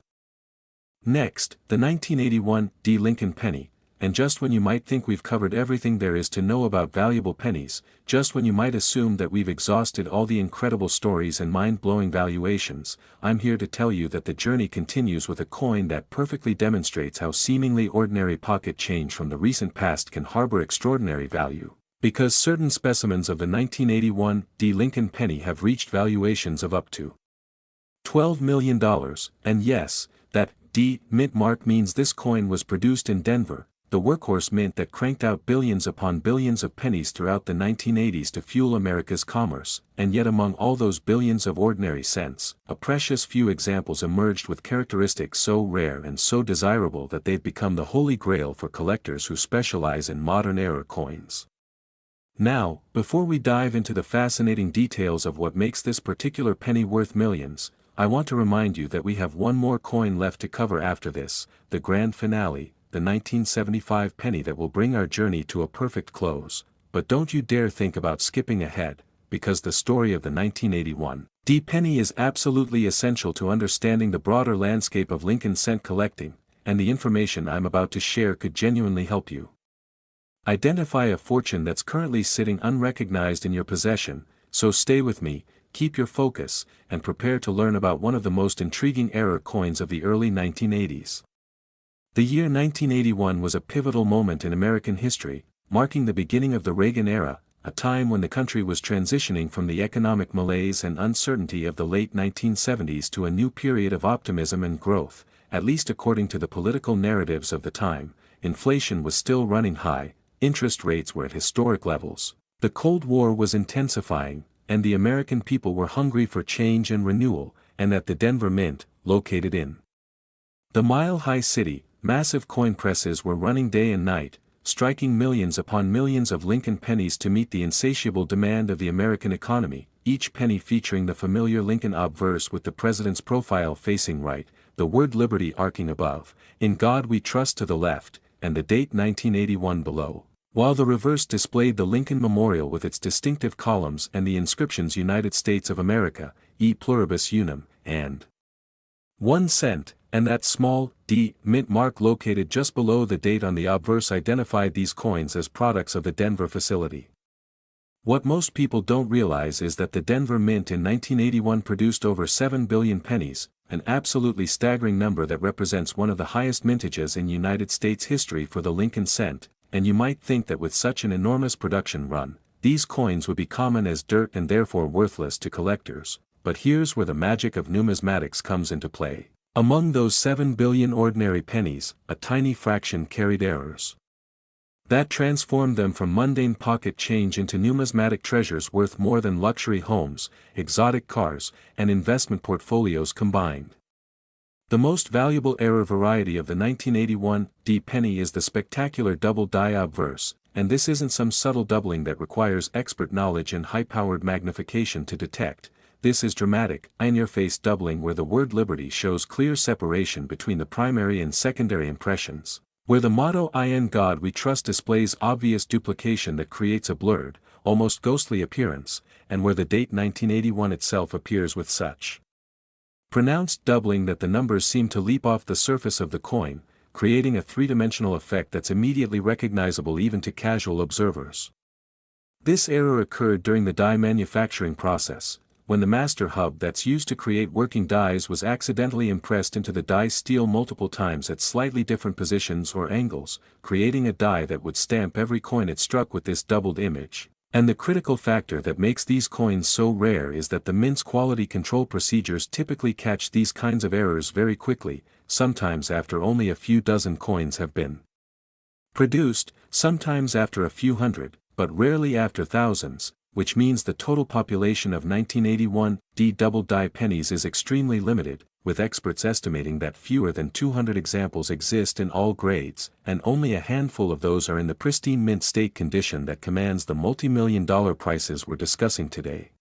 Next, the 1981 D Lincoln penny, and just when you might think we've covered everything there is to know about valuable pennies, just when you might assume that we've exhausted all the incredible stories and mind-blowing valuations, I'm here to tell you that the journey continues with a coin that perfectly demonstrates how seemingly ordinary pocket change from the recent past can harbor extraordinary value. Because certain specimens of the 1981 D Lincoln penny have reached valuations of up to $12 million, and yes, that D mint mark means this coin was produced in Denver, the workhorse mint that cranked out billions upon billions of pennies throughout the 1980s to fuel America's commerce, and yet among all those billions of ordinary cents, a precious few examples emerged with characteristics so rare and so desirable that they've become the holy grail for collectors who specialize in modern era coins. Now, before we dive into the fascinating details of what makes this particular penny worth millions, I want to remind you that we have one more coin left to cover after this, the grand finale, the 1975 penny that will bring our journey to a perfect close. But don't you dare think about skipping ahead, because the story of the 1981 D penny is absolutely essential to understanding the broader landscape of Lincoln cent collecting, and the information I'm about to share could genuinely help you identify a fortune that's currently sitting unrecognized in your possession. So stay with me, keep your focus, and prepare to learn about one of the most intriguing era coins of the early 1980s. The year 1981 was a pivotal moment in American history, marking the beginning of the Reagan era, a time when the country was transitioning from the economic malaise and uncertainty of the late 1970s to a new period of optimism and growth. At least according to the political narratives of the time. Inflation was still running high, interest rates were at historic levels, the Cold War was intensifying, and the American people were hungry for change and renewal, and at the Denver Mint, located in the mile-high city, massive coin presses were running day and night, striking millions upon millions of Lincoln pennies to meet the insatiable demand of the American economy, each penny featuring the familiar Lincoln obverse with the president's profile facing right, the word liberty arcing above, in God we trust to the left, and the date 1981 below, while the reverse displayed the Lincoln Memorial with its distinctive columns and the inscriptions United States of America, e pluribus unum, and 1 cent, and that small, D, mint mark located just below the date on the obverse identified these coins as products of the Denver facility. What most people don't realize is that the Denver Mint in 1981 produced over 7 billion pennies, an absolutely staggering number that represents one of the highest mintages in United States history for the Lincoln cent, and you might think that with such an enormous production run, these coins would be common as dirt and therefore worthless to collectors. but here's where the magic of numismatics comes into play. Among those 7 billion ordinary pennies, a tiny fraction carried errors that transformed them from mundane pocket change into numismatic treasures worth more than luxury homes, exotic cars, and investment portfolios combined. The most valuable error variety of the 1981 D penny is the spectacular double die obverse, and this isn't some subtle doubling that requires expert knowledge and high-powered magnification to detect. This is dramatic, in-your-face doubling where the word liberty shows clear separation between the primary and secondary impressions, where the motto "In God We Trust" displays obvious duplication that creates a blurred, almost ghostly appearance, and where the date 1981 itself appears with such pronounced doubling that the numbers seem to leap off the surface of the coin, creating a three-dimensional effect that's immediately recognizable even to casual observers. This error occurred during the die manufacturing process, when the master hub that's used to create working dies was accidentally impressed into the die steel multiple times at slightly different positions or angles, creating a die that would stamp every coin it struck with this doubled image. And the critical factor that makes these coins so rare is that the mint's quality control procedures typically catch these kinds of errors very quickly, sometimes after only a few dozen coins have been produced, sometimes after a few hundred, but rarely after thousands, which means the total population of 1981 D double die pennies is extremely limited, with experts estimating that fewer than 200 examples exist in all grades, and only a handful of those are in the pristine mint state condition that commands the multi-million-dollar prices we're discussing today.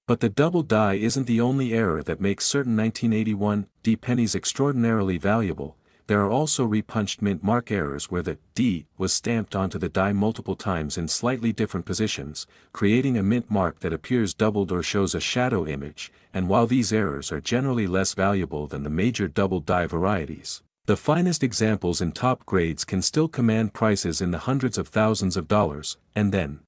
But the double die isn't the only error that makes certain 1981 D pennies extraordinarily valuable. There are also repunched mint mark errors where the D was stamped onto the die multiple times in slightly different positions, creating a mint mark that appears doubled or shows a shadow image, and while these errors are generally less valuable than the major double die varieties, the finest examples in top grades can still command prices in the hundreds of thousands of dollars. And then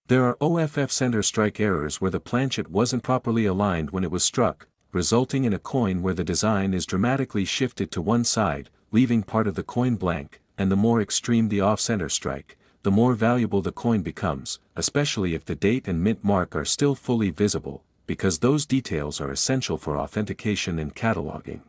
there are OFF center strike errors where the planchet wasn't properly aligned when it was struck, resulting in a coin where the design is dramatically shifted to one side, leaving part of the coin blank, and the more extreme the off-center strike, the more valuable the coin becomes, especially if the date and mint mark are still fully visible, because those details are essential for authentication and cataloging.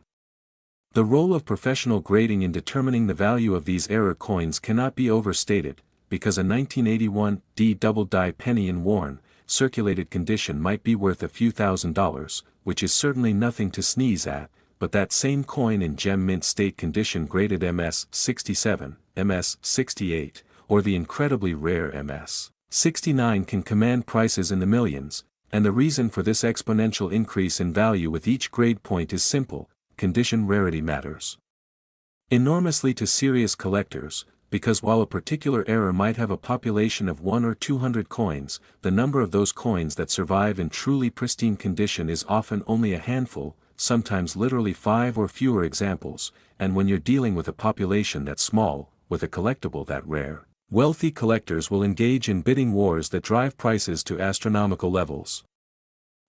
The role of professional grading in determining the value of these error coins cannot be overstated, because a 1981 D double die penny in worn, circulated condition might be worth a few $1,000s, which is certainly nothing to sneeze at, but that same coin in gem mint state condition graded MS-67, MS-68, or the incredibly rare MS-69 can command prices in the millions, and the reason for this exponential increase in value with each grade point is simple: condition rarity matters enormously to serious collectors, because while a particular error might have a population of 1 or 200 coins, the number of those coins that survive in truly pristine condition is often only a handful, sometimes literally 5 or fewer examples, and when you're dealing with a population that small, with a collectible that rare, wealthy collectors will engage in bidding wars that drive prices to astronomical levels.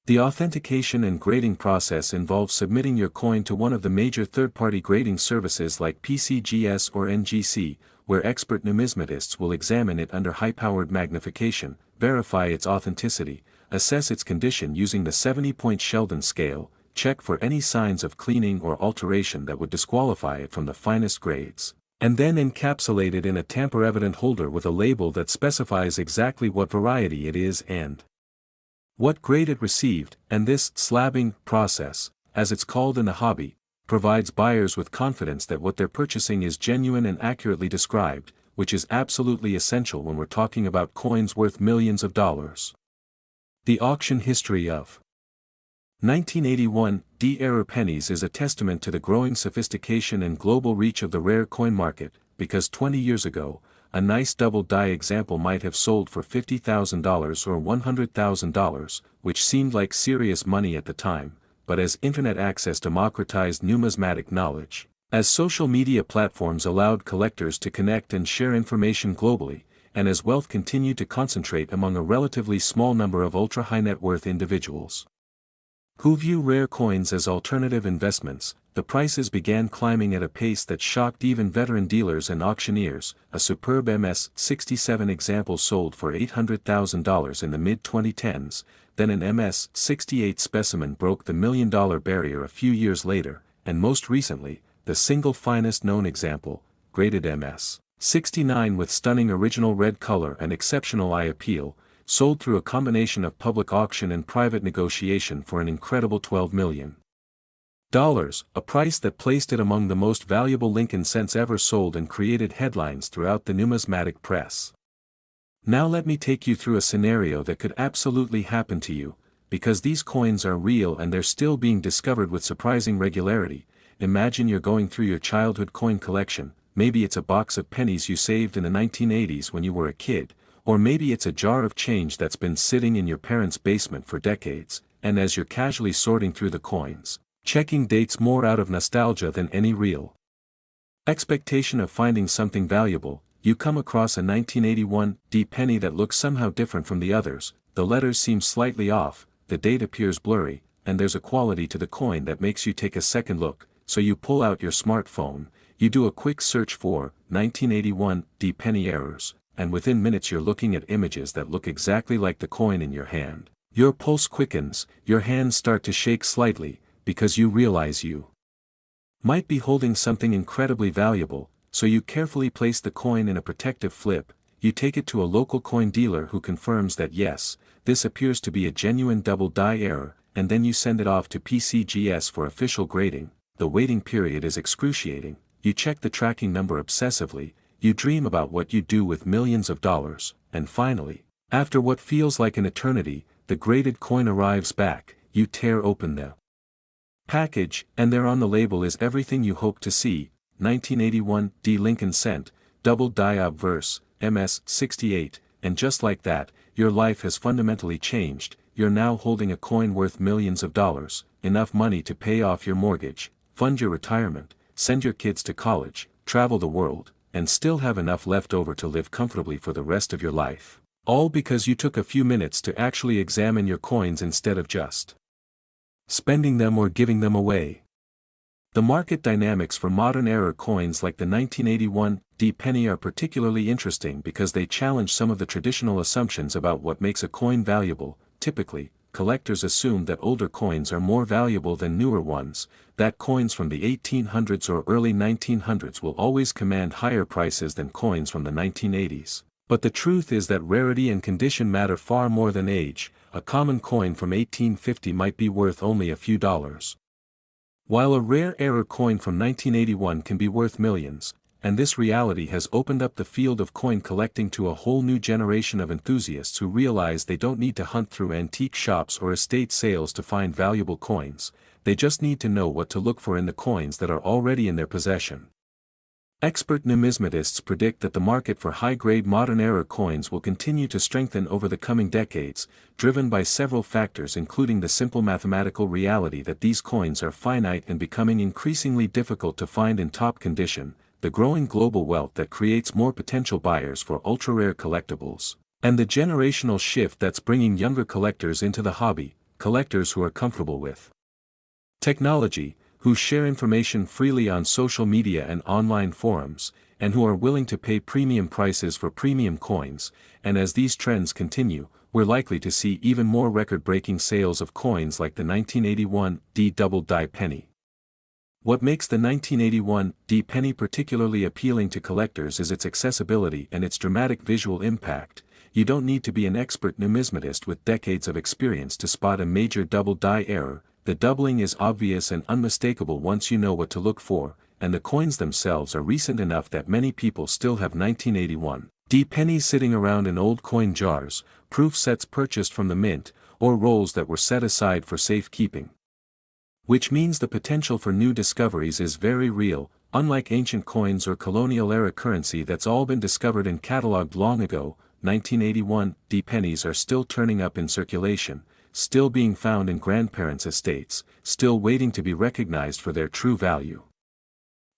The authentication and grading process involves submitting your coin to one of the major third-party grading services like PCGS or NGC, where expert numismatists will examine it under high-powered magnification, verify its authenticity, assess its condition using the 70-point Sheldon scale, check for any signs of cleaning or alteration that would disqualify it from the finest grades, and then encapsulate it in a tamper-evident holder with a label that specifies exactly what variety it is and what grade it received. And this slabbing process, as it's called in the hobby, provides buyers with confidence that what they're purchasing is genuine and accurately described, which is absolutely essential when we're talking about coins worth millions of dollars. The auction history of 1981 D-era pennies is a testament to the growing sophistication and global reach of the rare coin market, because 20 years ago, a nice double die example might have sold for $50,000 or $100,000, which seemed like serious money at the time. But as internet access democratized numismatic knowledge, as social media platforms allowed collectors to connect and share information globally, and as wealth continued to concentrate among a relatively small number of ultra-high net worth individuals who view rare coins as alternative investments, the prices began climbing at a pace that shocked even veteran dealers and auctioneers. A superb MS-67 example sold for $800,000 in the mid-2010s, then an MS-68 specimen broke the $1 million barrier a few years later, and most recently, the single finest known example, graded MS-69 with stunning original red color and exceptional eye appeal, sold through a combination of public auction and private negotiation for an incredible $12 million. A price that placed it among the most valuable Lincoln cents ever sold and created headlines throughout the numismatic press. Now let me take you through a scenario that could absolutely happen to you, because these coins are real and they're still being discovered with surprising regularity. Imagine you're going through your childhood coin collection. Maybe it's a box of pennies you saved in the 1980s when you were a kid, or maybe it's a jar of change that's been sitting in your parents' basement for decades, and as you're casually sorting through the coins, checking dates more out of nostalgia than any real expectation of finding something valuable, you come across a 1981 D penny that looks somehow different from the others. The letters seem slightly off, the date appears blurry, and there's a quality to the coin that makes you take a second look. So you pull out your smartphone, you do a quick search for 1981 D penny errors, and within minutes you're looking at images that look exactly like the coin in your hand. Your pulse quickens, your hands start to shake slightly, because you realize you might be holding something incredibly valuable. So you carefully place the coin in a protective flip, you take it to a local coin dealer who confirms that yes, this appears to be a genuine double die error, and then you send it off to PCGS for official grading. The waiting period is excruciating, you check the tracking number obsessively, you dream about what you do with millions of dollars, and finally, after what feels like an eternity, the graded coin arrives back. You tear open the package, and there on the label is everything you hope to see: 1981 D Lincoln cent, double die obverse, MS-68, and just like that, your life has fundamentally changed. You're now holding a coin worth millions of dollars, enough money to pay off your mortgage, fund your retirement, send your kids to college, travel the world, and still have enough left over to live comfortably for the rest of your life. All because you took a few minutes to actually examine your coins instead of just spending them or giving them away. The market dynamics for modern era coins like the 1981 D penny are particularly interesting because they challenge some of the traditional assumptions about what makes a coin valuable. Typically, collectors assume that older coins are more valuable than newer ones, that coins from the 1800s or early 1900s will always command higher prices than coins from the 1980s. But the truth is that rarity and condition matter far more than age. A common coin from 1850 might be worth only a few dollars, while a rare era coin from 1981 can be worth millions. And this reality has opened up the field of coin collecting to a whole new generation of enthusiasts who realize they don't need to hunt through antique shops or estate sales to find valuable coins. They just need to know what to look for in the coins that are already in their possession. Expert numismatists predict that the market for high-grade modern-era coins will continue to strengthen over the coming decades, driven by several factors including the simple mathematical reality that these coins are finite and becoming increasingly difficult to find in top condition, the growing global wealth that creates more potential buyers for ultra-rare collectibles, and the generational shift that's bringing younger collectors into the hobby, collectors who are comfortable with technology, who share information freely on social media and online forums, and who are willing to pay premium prices for premium coins. And as these trends continue, we're likely to see even more record-breaking sales of coins like the 1981 D double die penny. What makes the 1981 D penny particularly appealing to collectors is its accessibility and its dramatic visual impact. You don't need to be an expert numismatist with decades of experience to spot a major double die error. The doubling is obvious and unmistakable once you know what to look for, and the coins themselves are recent enough that many people still have 1981 D pennies sitting around in old coin jars, proof sets purchased from the mint, or rolls that were set aside for safekeeping. Which means the potential for new discoveries is very real. Unlike ancient coins or colonial-era currency that's all been discovered and catalogued long ago, 1981 D pennies are still turning up in circulation, still being found in grandparents' estates, still waiting to be recognized for their true value.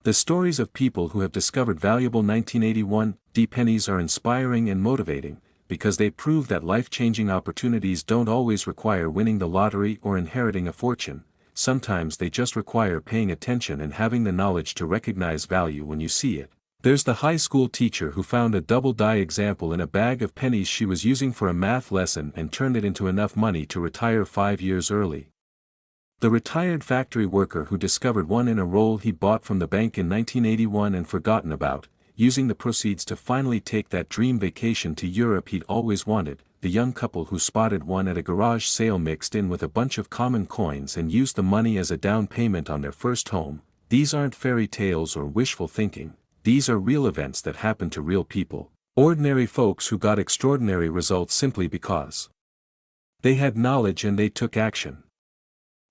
The stories of people who have discovered valuable 1981 D pennies are inspiring and motivating, because they prove that life-changing opportunities don't always require winning the lottery or inheriting a fortune. sometimes they just require paying attention and having the knowledge to recognize value when you see it. There's the high school teacher who found a double die example in a bag of pennies she was using for a math lesson and turned it into enough money to retire 5 years early. The retired factory worker who discovered one in a roll he bought from the bank in 1981 and forgotten about, using the proceeds to finally take that dream vacation to Europe he'd always wanted, the young couple who spotted one at a garage sale mixed in with a bunch of common coins and used the money as a down payment on their first home. These aren't fairy tales or wishful thinking. These are real events that happen to real people, ordinary folks who got extraordinary results simply because they had knowledge and they took action.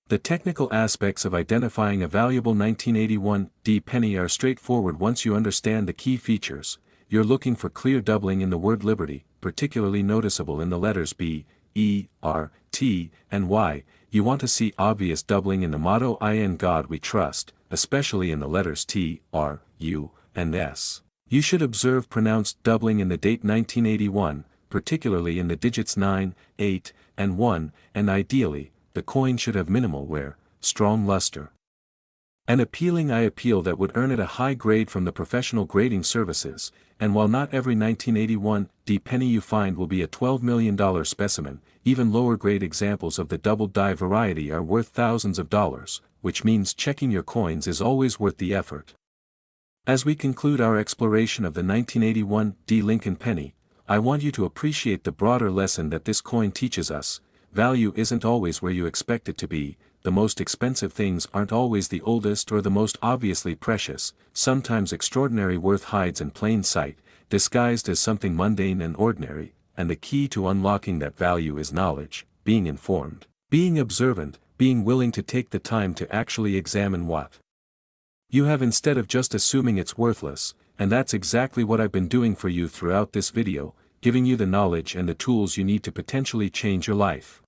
The technical aspects of identifying a valuable 1981 penny are straightforward once you understand the key features. You're looking for clear doubling in the word liberty, particularly noticeable in the letters B, E, R, T, and Y. You want to see obvious doubling in the motto "In God We Trust," especially in the letters T, R, U, and S. You should observe pronounced doubling in the date 1981, particularly in the digits 9, 8, and 1, and ideally, the coin should have minimal wear, strong luster. An appealing eye appeal that would earn it a high grade from the professional grading services, and while not every 1981 penny you find will be a $12 million specimen, even lower grade examples of the double die variety are worth thousands of dollars, which means checking your coins is always worth the effort. As we conclude our exploration of the 1981 Lincoln penny, I want you to appreciate the broader lesson that this coin teaches us. Value isn't always where you expect it to be. The most expensive things aren't always the oldest or the most obviously precious. Sometimes extraordinary worth hides in plain sight, disguised as something mundane and ordinary, and the key to unlocking that value is knowledge, being informed, being observant, being willing to take the time to actually examine what you have instead of just assuming it's worthless, and that's exactly what I've been doing for you throughout this video, giving you the knowledge and the tools you need to potentially change your life.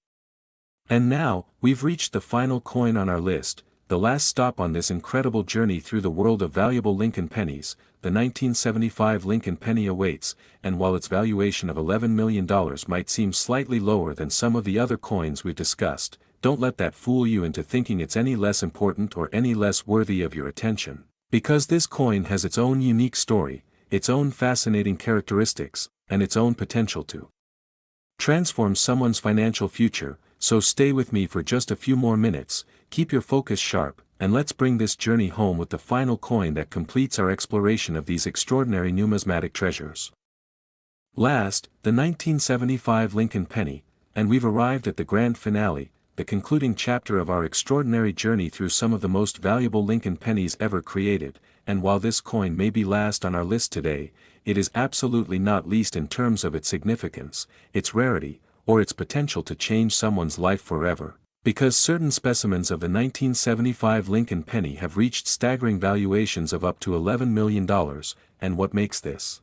And now, we've reached the final coin on our list, the last stop on this incredible journey through the world of valuable Lincoln pennies. The 1975 Lincoln penny awaits, and while its valuation of $11 million might seem slightly lower than some of the other coins we've discussed, don't let that fool you into thinking it's any less important or any less worthy of your attention. Because this coin has its own unique story, its own fascinating characteristics, and its own potential to transform someone's financial future. So stay with me for just a few more minutes, keep your focus sharp, and let's bring this journey home with the final coin that completes our exploration of these extraordinary numismatic treasures. Last, the 1975 Lincoln penny, and we've arrived at the grand finale, the concluding chapter of our extraordinary journey through some of the most valuable Lincoln pennies ever created. And while this coin may be last on our list today, it is absolutely not least in terms of its significance, its rarity, or its potential to change someone's life forever. Because certain specimens of the 1975 Lincoln penny have reached staggering valuations of up to $11 million, and what makes this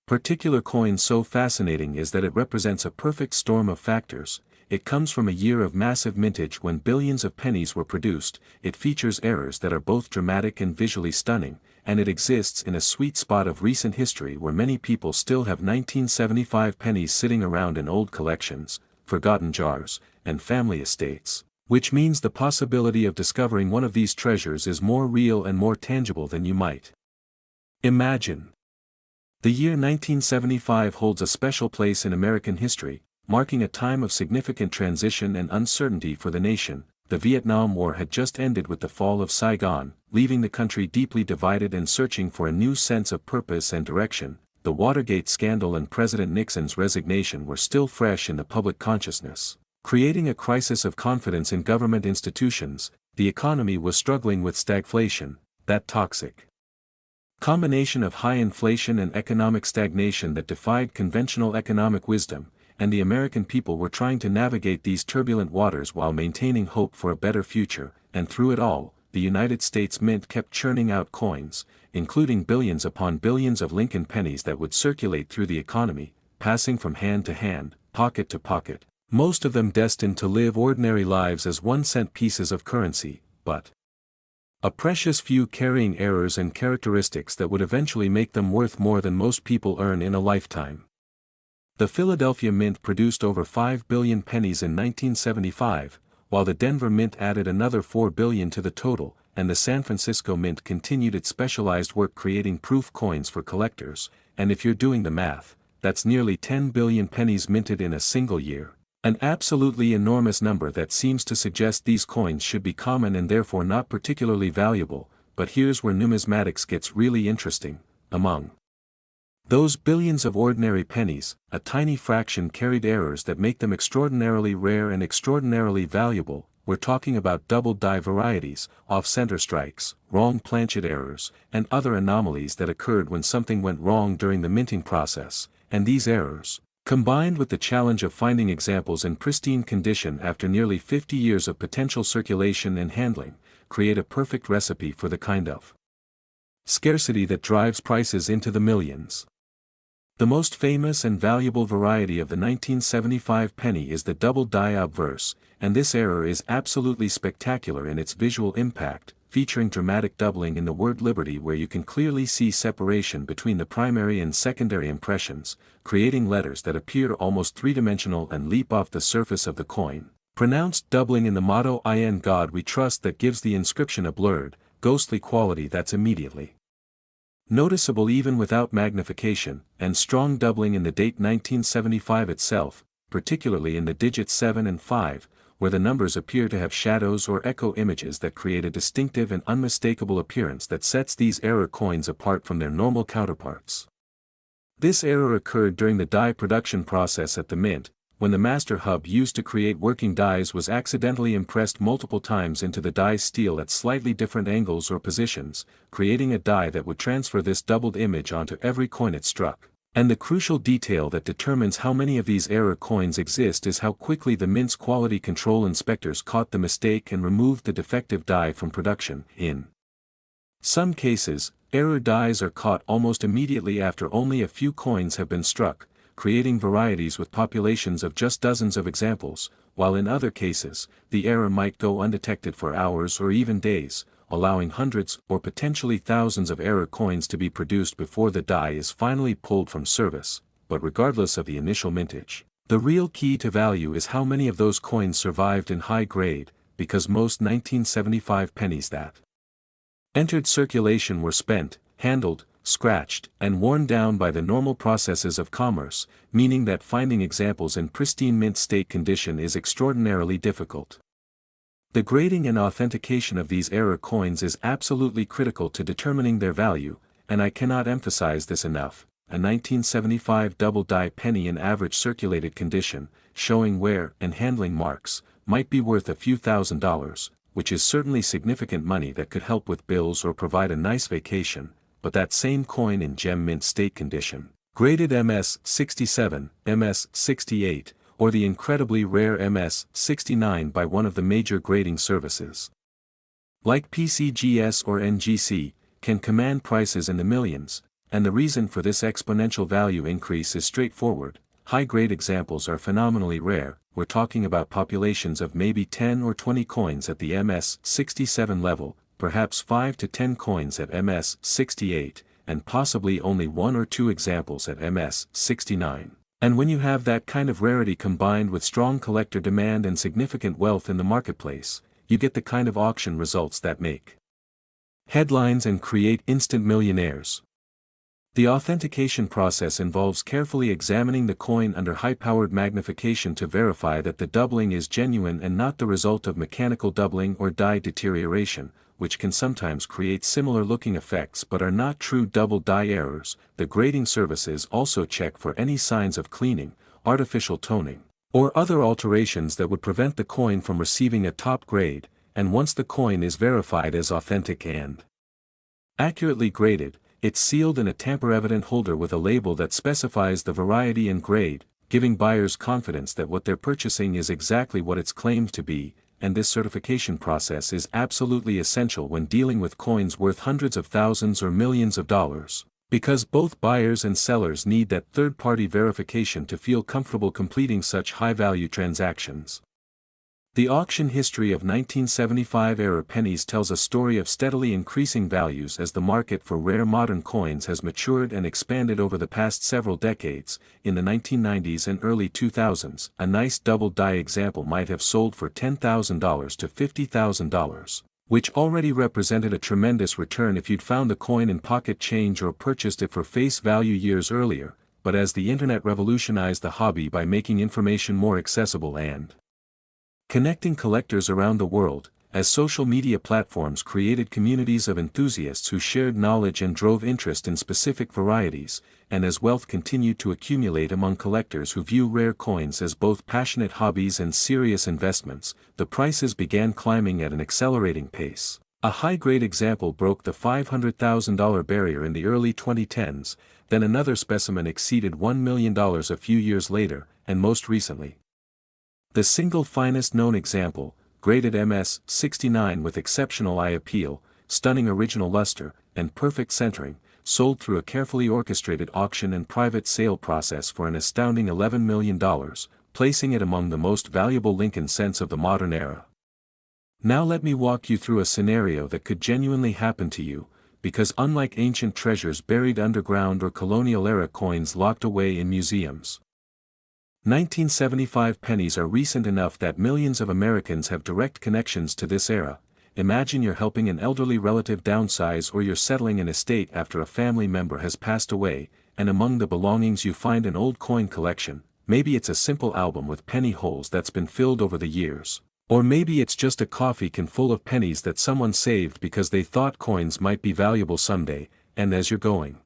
particular coin so fascinating is that it represents a perfect storm of factors. It comes from a year of massive mintage when billions of pennies were produced, it features errors that are both dramatic and visually stunning, and it exists in a sweet spot of recent history where many people still have 1975 pennies sitting around in old collections, forgotten jars, and family estates, which means the possibility of discovering one of these treasures is more real and more tangible than you might imagine. The year 1975 holds a special place in American history, marking a time of significant transition and uncertainty for the nation. The Vietnam War had just ended with the fall of Saigon, leaving the country deeply divided and searching for a new sense of purpose and direction. The Watergate scandal and President Nixon's resignation were still fresh in the public consciousness, creating a crisis of confidence in government institutions. The economy was struggling with stagflation, that toxic combination of high inflation and economic stagnation that defied conventional economic wisdom, and the American people were trying to navigate these turbulent waters while maintaining hope for a better future. And through it all, the United States Mint kept churning out coins, including billions upon billions of Lincoln pennies that would circulate through the economy, passing from hand to hand, pocket to pocket, most of them destined to live ordinary lives as 1-cent pieces of currency, but a precious few carrying errors and characteristics that would eventually make them worth more than most people earn in a lifetime. The Philadelphia Mint produced over 5 billion pennies in 1975, while the Denver Mint added another $4 billion to the total, and the San Francisco Mint continued its specialized work creating proof coins for collectors, and if you're doing the math, that's nearly 10 billion pennies minted in a single year. An absolutely enormous number that seems to suggest these coins should be common and therefore not particularly valuable, but here's where numismatics gets really interesting. Among those billions of ordinary pennies, a tiny fraction carried errors that make them extraordinarily rare and extraordinarily valuable. We're talking about double die varieties, off-center strikes, wrong planchet errors, and other anomalies that occurred when something went wrong during the minting process, and these errors, combined with the challenge of finding examples in pristine condition after nearly 50 years of potential circulation and handling, create a perfect recipe for the kind of scarcity that drives prices into the millions. The most famous and valuable variety of the 1975 penny is the double die obverse, and this error is absolutely spectacular in its visual impact, featuring dramatic doubling in the word liberty where you can clearly see separation between the primary and secondary impressions, creating letters that appear almost three-dimensional and leap off the surface of the coin. Pronounced doubling in the motto "In God We Trust" that gives the inscription a blurred, ghostly quality that's immediately noticeable even without magnification, and strong doubling in the date 1975 itself, particularly in the digits 7 and 5, where the numbers appear to have shadows or echo images that create a distinctive and unmistakable appearance that sets these error coins apart from their normal counterparts. This error occurred during the die production process at the Mint, when the master hub used to create working dies was accidentally impressed multiple times into the die steel at slightly different angles or positions, creating a die that would transfer this doubled image onto every coin it struck. And the crucial detail that determines how many of these error coins exist is how quickly the Mint's quality control inspectors caught the mistake and removed the defective die from production. In some cases, error dies are caught almost immediately after only a few coins have been struck, creating varieties with populations of just dozens of examples, while in other cases, the error might go undetected for hours or even days, allowing hundreds or potentially thousands of error coins to be produced before the die is finally pulled from service. But regardless of the initial mintage, the real key to value is how many of those coins survived in high grade, because most 1975 pennies that entered circulation were spent, handled, scratched, and worn down by the normal processes of commerce, meaning that finding examples in pristine mint state condition is extraordinarily difficult. The grading and authentication of these error coins is absolutely critical to determining their value, and I cannot emphasize this enough. A 1975 double die penny in average circulated condition, showing wear and handling marks, might be worth a few $1,000s, which is certainly significant money that could help with bills or provide a nice vacation, but that same coin in gem mint state condition, graded MS-67, MS-68, or the incredibly rare MS-69 by one of the major grading services, like PCGS or NGC, can command prices in the millions, and the reason for this exponential value increase is straightforward. High-grade examples are phenomenally rare. We're talking about populations of maybe 10 or 20 coins at the MS-67 level, perhaps 5 to 10 coins at MS-68, and possibly only 1 or 2 examples at MS-69. And when you have that kind of rarity combined with strong collector demand and significant wealth in the marketplace, you get the kind of auction results that make headlines and create instant millionaires. The authentication process involves carefully examining the coin under high-powered magnification to verify that the doubling is genuine and not the result of mechanical doubling or die deterioration, which can sometimes create similar-looking effects but are not true double die errors. The grading services also check for any signs of cleaning, artificial toning, or other alterations that would prevent the coin from receiving a top grade, and once the coin is verified as authentic and accurately graded, it's sealed in a tamper-evident holder with a label that specifies the variety and grade, giving buyers confidence that what they're purchasing is exactly what it's claimed to be. And this certification process is absolutely essential when dealing with coins worth hundreds of thousands or millions of dollars, because both buyers and sellers need that third-party verification to feel comfortable completing such high-value transactions. The auction history of 1975-era pennies tells a story of steadily increasing values as the market for rare modern coins has matured and expanded over the past several decades. In the 1990s and early 2000s, a nice double-die example might have sold for $10,000 to $50,000, which already represented a tremendous return if you'd found the coin in pocket change or purchased it for face value years earlier. But as the internet revolutionized the hobby by making information more accessible and connecting collectors around the world, as social media platforms created communities of enthusiasts who shared knowledge and drove interest in specific varieties, and as wealth continued to accumulate among collectors who view rare coins as both passionate hobbies and serious investments, the prices began climbing at an accelerating pace. A high-grade example broke the $500,000 barrier in the early 2010s, then another specimen exceeded $1 million a few years later, and most recently, the single finest known example, graded MS-69 with exceptional eye appeal, stunning original luster, and perfect centering, sold through a carefully orchestrated auction and private sale process for an astounding $11 million, placing it among the most valuable Lincoln cents of the modern era. Now let me walk you through a scenario that could genuinely happen to you, because unlike ancient treasures buried underground or colonial-era coins locked away in museums, 1975 pennies are recent enough that millions of Americans have direct connections to this era. Imagine you're helping an elderly relative downsize or you're settling an estate after a family member has passed away, and among the belongings you find an old coin collection. Maybe it's a simple album with penny holes that's been filled over the years. Or maybe it's just a coffee can full of pennies that someone saved because they thought coins might be valuable someday, and as you're going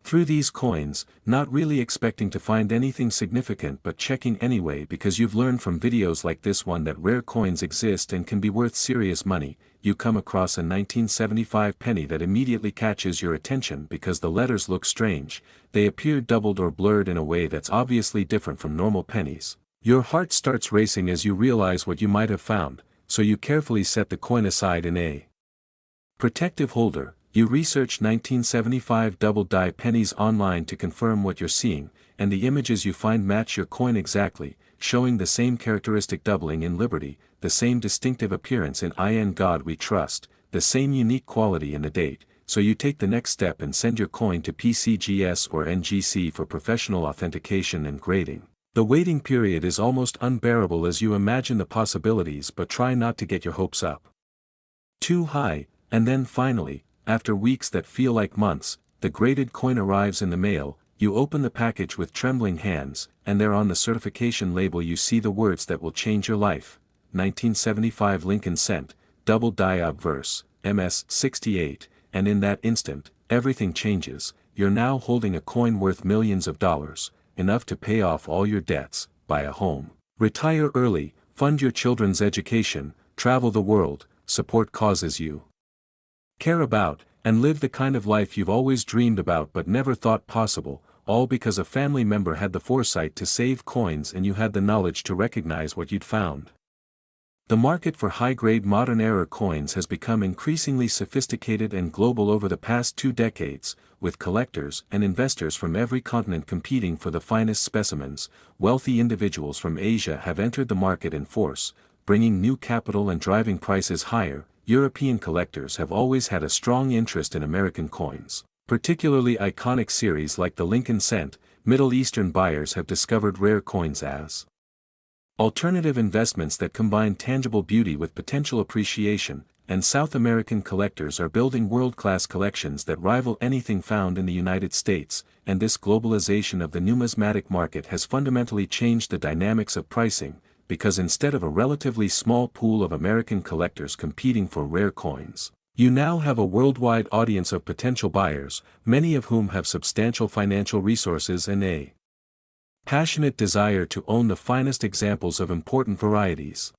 through these coins, not really expecting to find anything significant but checking anyway because you've learned from videos like this one that rare coins exist and can be worth serious money, you come across a 1975 penny that immediately catches your attention because the letters look strange, they appear doubled or blurred in a way that's obviously different from normal pennies. Your heart starts racing as you realize what you might have found, so you carefully set the coin aside in a protective holder. You research 1975 double-die pennies online to confirm what you're seeing, and the images you find match your coin exactly, showing the same characteristic doubling in Liberty, the same distinctive appearance in God We Trust, the same unique quality in the date, so you take the next step and send your coin to PCGS or NGC for professional authentication and grading. The waiting period is almost unbearable as you imagine the possibilities but try not to get your hopes up too high, and then finally, after weeks that feel like months, the graded coin arrives in the mail. You open the package with trembling hands, and there on the certification label you see the words that will change your life. 1975 Lincoln cent, double die obverse, MS-68, and in that instant, everything changes. You're now holding a coin worth millions of dollars, enough to pay off all your debts, buy a home, retire early, fund your children's education, travel the world, support causes you care about, and live the kind of life you've always dreamed about but never thought possible, all because a family member had the foresight to save coins and you had the knowledge to recognize what you'd found. The market for high-grade modern-era coins has become increasingly sophisticated and global over the past 2 decades, with collectors and investors from every continent competing for the finest specimens. Wealthy individuals from Asia have entered the market in force, bringing new capital and driving prices higher. European collectors have always had a strong interest in American coins, particularly iconic series like the Lincoln cent. Middle Eastern buyers have discovered rare coins as alternative investments that combine tangible beauty with potential appreciation, and South American collectors are building world-class collections that rival anything found in the United States, and this globalization of the numismatic market has fundamentally changed the dynamics of pricing, because instead of a relatively small pool of American collectors competing for rare coins, you now have a worldwide audience of potential buyers, many of whom have substantial financial resources and a passionate desire to own the finest examples of important varieties.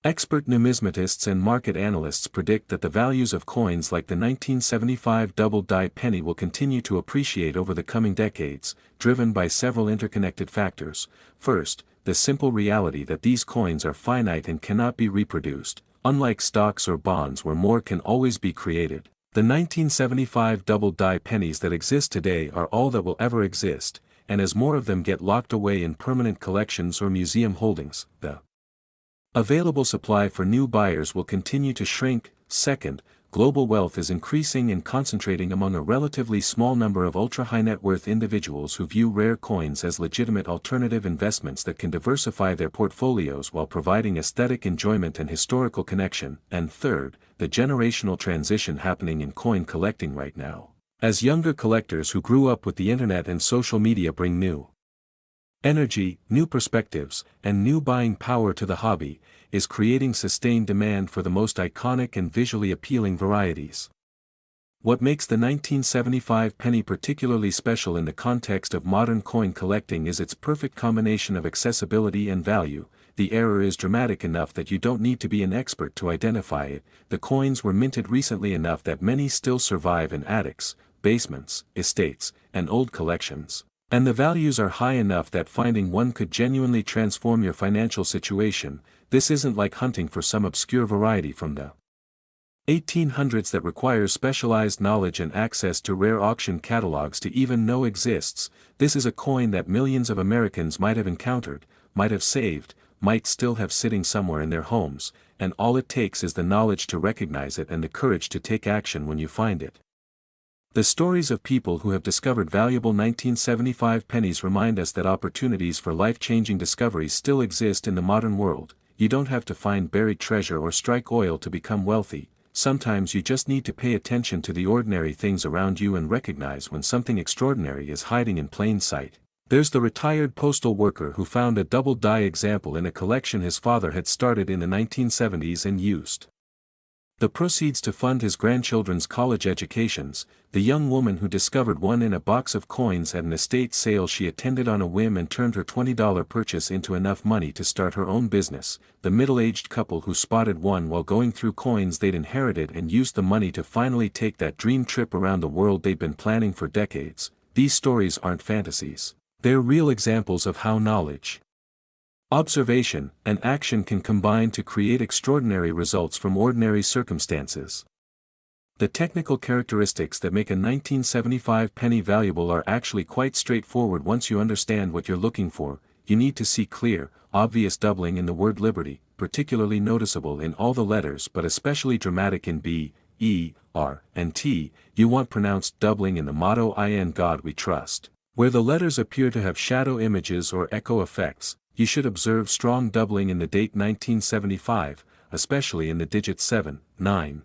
Expert numismatists and market analysts predict that the values of coins like the 1975 double-die penny will continue to appreciate over the coming decades, driven by several interconnected factors. First, the simple reality that these coins are finite and cannot be reproduced, unlike stocks or bonds where more can always be created. The 1975 double-die pennies that exist today are all that will ever exist, and as more of them get locked away in permanent collections or museum holdings, the Available supply for new buyers will continue to shrink. Second, global wealth is increasing and concentrating among a relatively small number of ultra-high net worth individuals who view rare coins as legitimate alternative investments that can diversify their portfolios while providing aesthetic enjoyment and historical connection. And third, the generational transition happening in coin collecting right now, as younger collectors who grew up with the internet and social media bring new energy, new perspectives, and new buying power to the hobby, is creating sustained demand for the most iconic and visually appealing varieties. What makes the 1975 penny particularly special in the context of modern coin collecting is its perfect combination of accessibility and value. The error is dramatic enough that you don't need to be an expert to identify it. The coins were minted recently enough that many still survive in attics, basements, estates, and old collections. And the values are high enough that finding one could genuinely transform your financial situation. This isn't like hunting for some obscure variety from the 1800s that requires specialized knowledge and access to rare auction catalogs to even know exists. This is a coin that millions of Americans might have encountered, might have saved, might still have sitting somewhere in their homes, and all it takes is the knowledge to recognize it and the courage to take action when you find it. The stories of people who have discovered valuable 1975 pennies remind us that opportunities for life-changing discoveries still exist in the modern world. You don't have to find buried treasure or strike oil to become wealthy. Sometimes you just need to pay attention to the ordinary things around you and recognize when something extraordinary is hiding in plain sight. There's the retired postal worker who found a double die example in a collection his father had started in the 1970s and used the proceeds to fund his grandchildren's college educations. The young woman who discovered one in a box of coins at an estate sale she attended on a whim and turned her $20 purchase into enough money to start her own business. The middle-aged couple who spotted one while going through coins they'd inherited and used the money to finally take that dream trip around the world they'd been planning for decades. These stories aren't fantasies. They're real examples of how knowledge, observation, and action can combine to create extraordinary results from ordinary circumstances. The technical characteristics that make a 1975 penny valuable are actually quite straightforward once you understand what you're looking for. You need to see clear, obvious doubling in the word liberty, particularly noticeable in all the letters but especially dramatic in B, E, R, and T. You want pronounced doubling in the motto "In God We Trust." Where the letters appear to have shadow images or echo effects, you should observe strong doubling in the date 1975, especially in the digits 7, 9,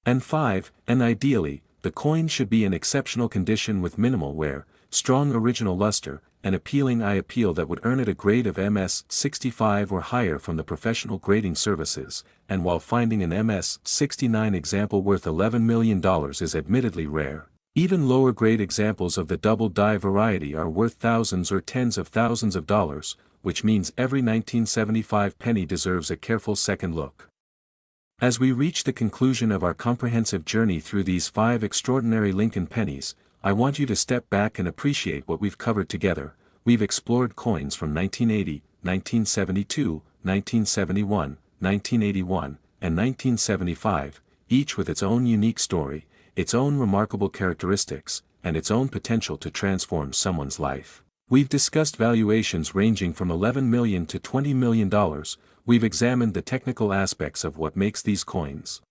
and 5, and ideally, the coin should be in exceptional condition with minimal wear, strong original luster, and appealing eye appeal that would earn it a grade of MS 65 or higher from the professional grading services. And while finding an MS 69 example worth $11 million is admittedly rare, even lower grade examples of the double die variety are worth thousands or tens of thousands of dollars, which means every 1975 penny deserves a careful second look. As we reach the conclusion of our comprehensive journey through these 5 extraordinary Lincoln pennies, I want you to step back and appreciate what we've covered together. We've explored coins from 1980, 1972, 1971, 1981, and 1975, each with its own unique story, its own remarkable characteristics, and its own potential to transform someone's life. We've discussed valuations ranging from $11 million to $20 million. We've examined the technical aspects of what makes these coins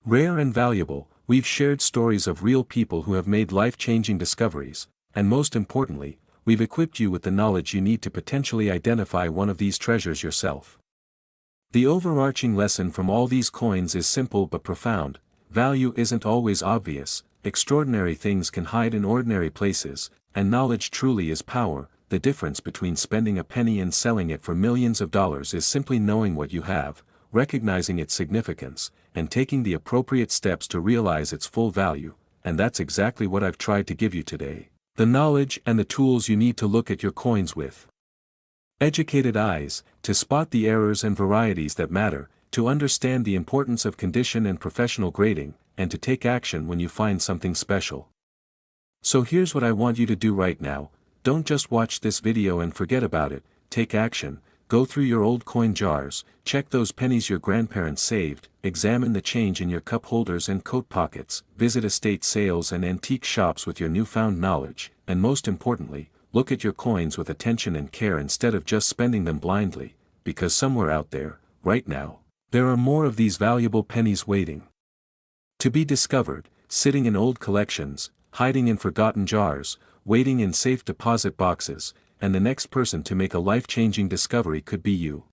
rare and valuable. We've shared stories of real people who have made life-changing discoveries, and most importantly, we've equipped you with the knowledge you need to potentially identify one of these treasures yourself. The overarching lesson from all these coins is simple but profound. Value isn't always obvious, extraordinary things can hide in ordinary places, and knowledge truly is power. The difference between spending a penny and selling it for millions of dollars is simply knowing what you have, recognizing its significance, and taking the appropriate steps to realize its full value. And that's exactly what I've tried to give you today. The knowledge and the tools you need to look at your coins with educated eyes, to spot the errors and varieties that matter, to understand the importance of condition and professional grading, and to take action when you find something special. So here's what I want you to do right now. Don't just watch this video and forget about it. Take action. Go through your old coin jars, check those pennies your grandparents saved, examine the change in your cup holders and coat pockets, visit estate sales and antique shops with your newfound knowledge, and most importantly, look at your coins with attention and care instead of just spending them blindly. because somewhere out there, right now, there are more of these valuable pennies waiting to be discovered, sitting in old collections, hiding in forgotten jars, waiting in safe deposit boxes, and the next person to make a life-changing discovery could be you.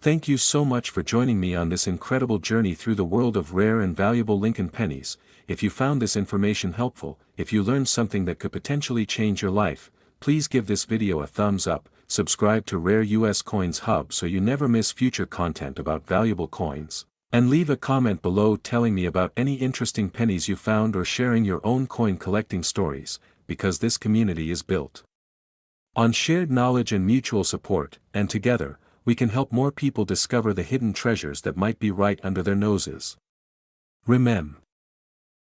Thank you so much for joining me on this incredible journey through the world of rare and valuable Lincoln pennies. If you found this information helpful, if you learned something that could potentially change your life, please give this video a thumbs up, subscribe to Rare US Coins Hub so you never miss future content about valuable coins, and leave a comment below telling me about any interesting pennies you found or sharing your own coin collecting stories, because this community is built on shared knowledge and mutual support, and together, we can help more people discover the hidden treasures that might be right under their noses. Remember,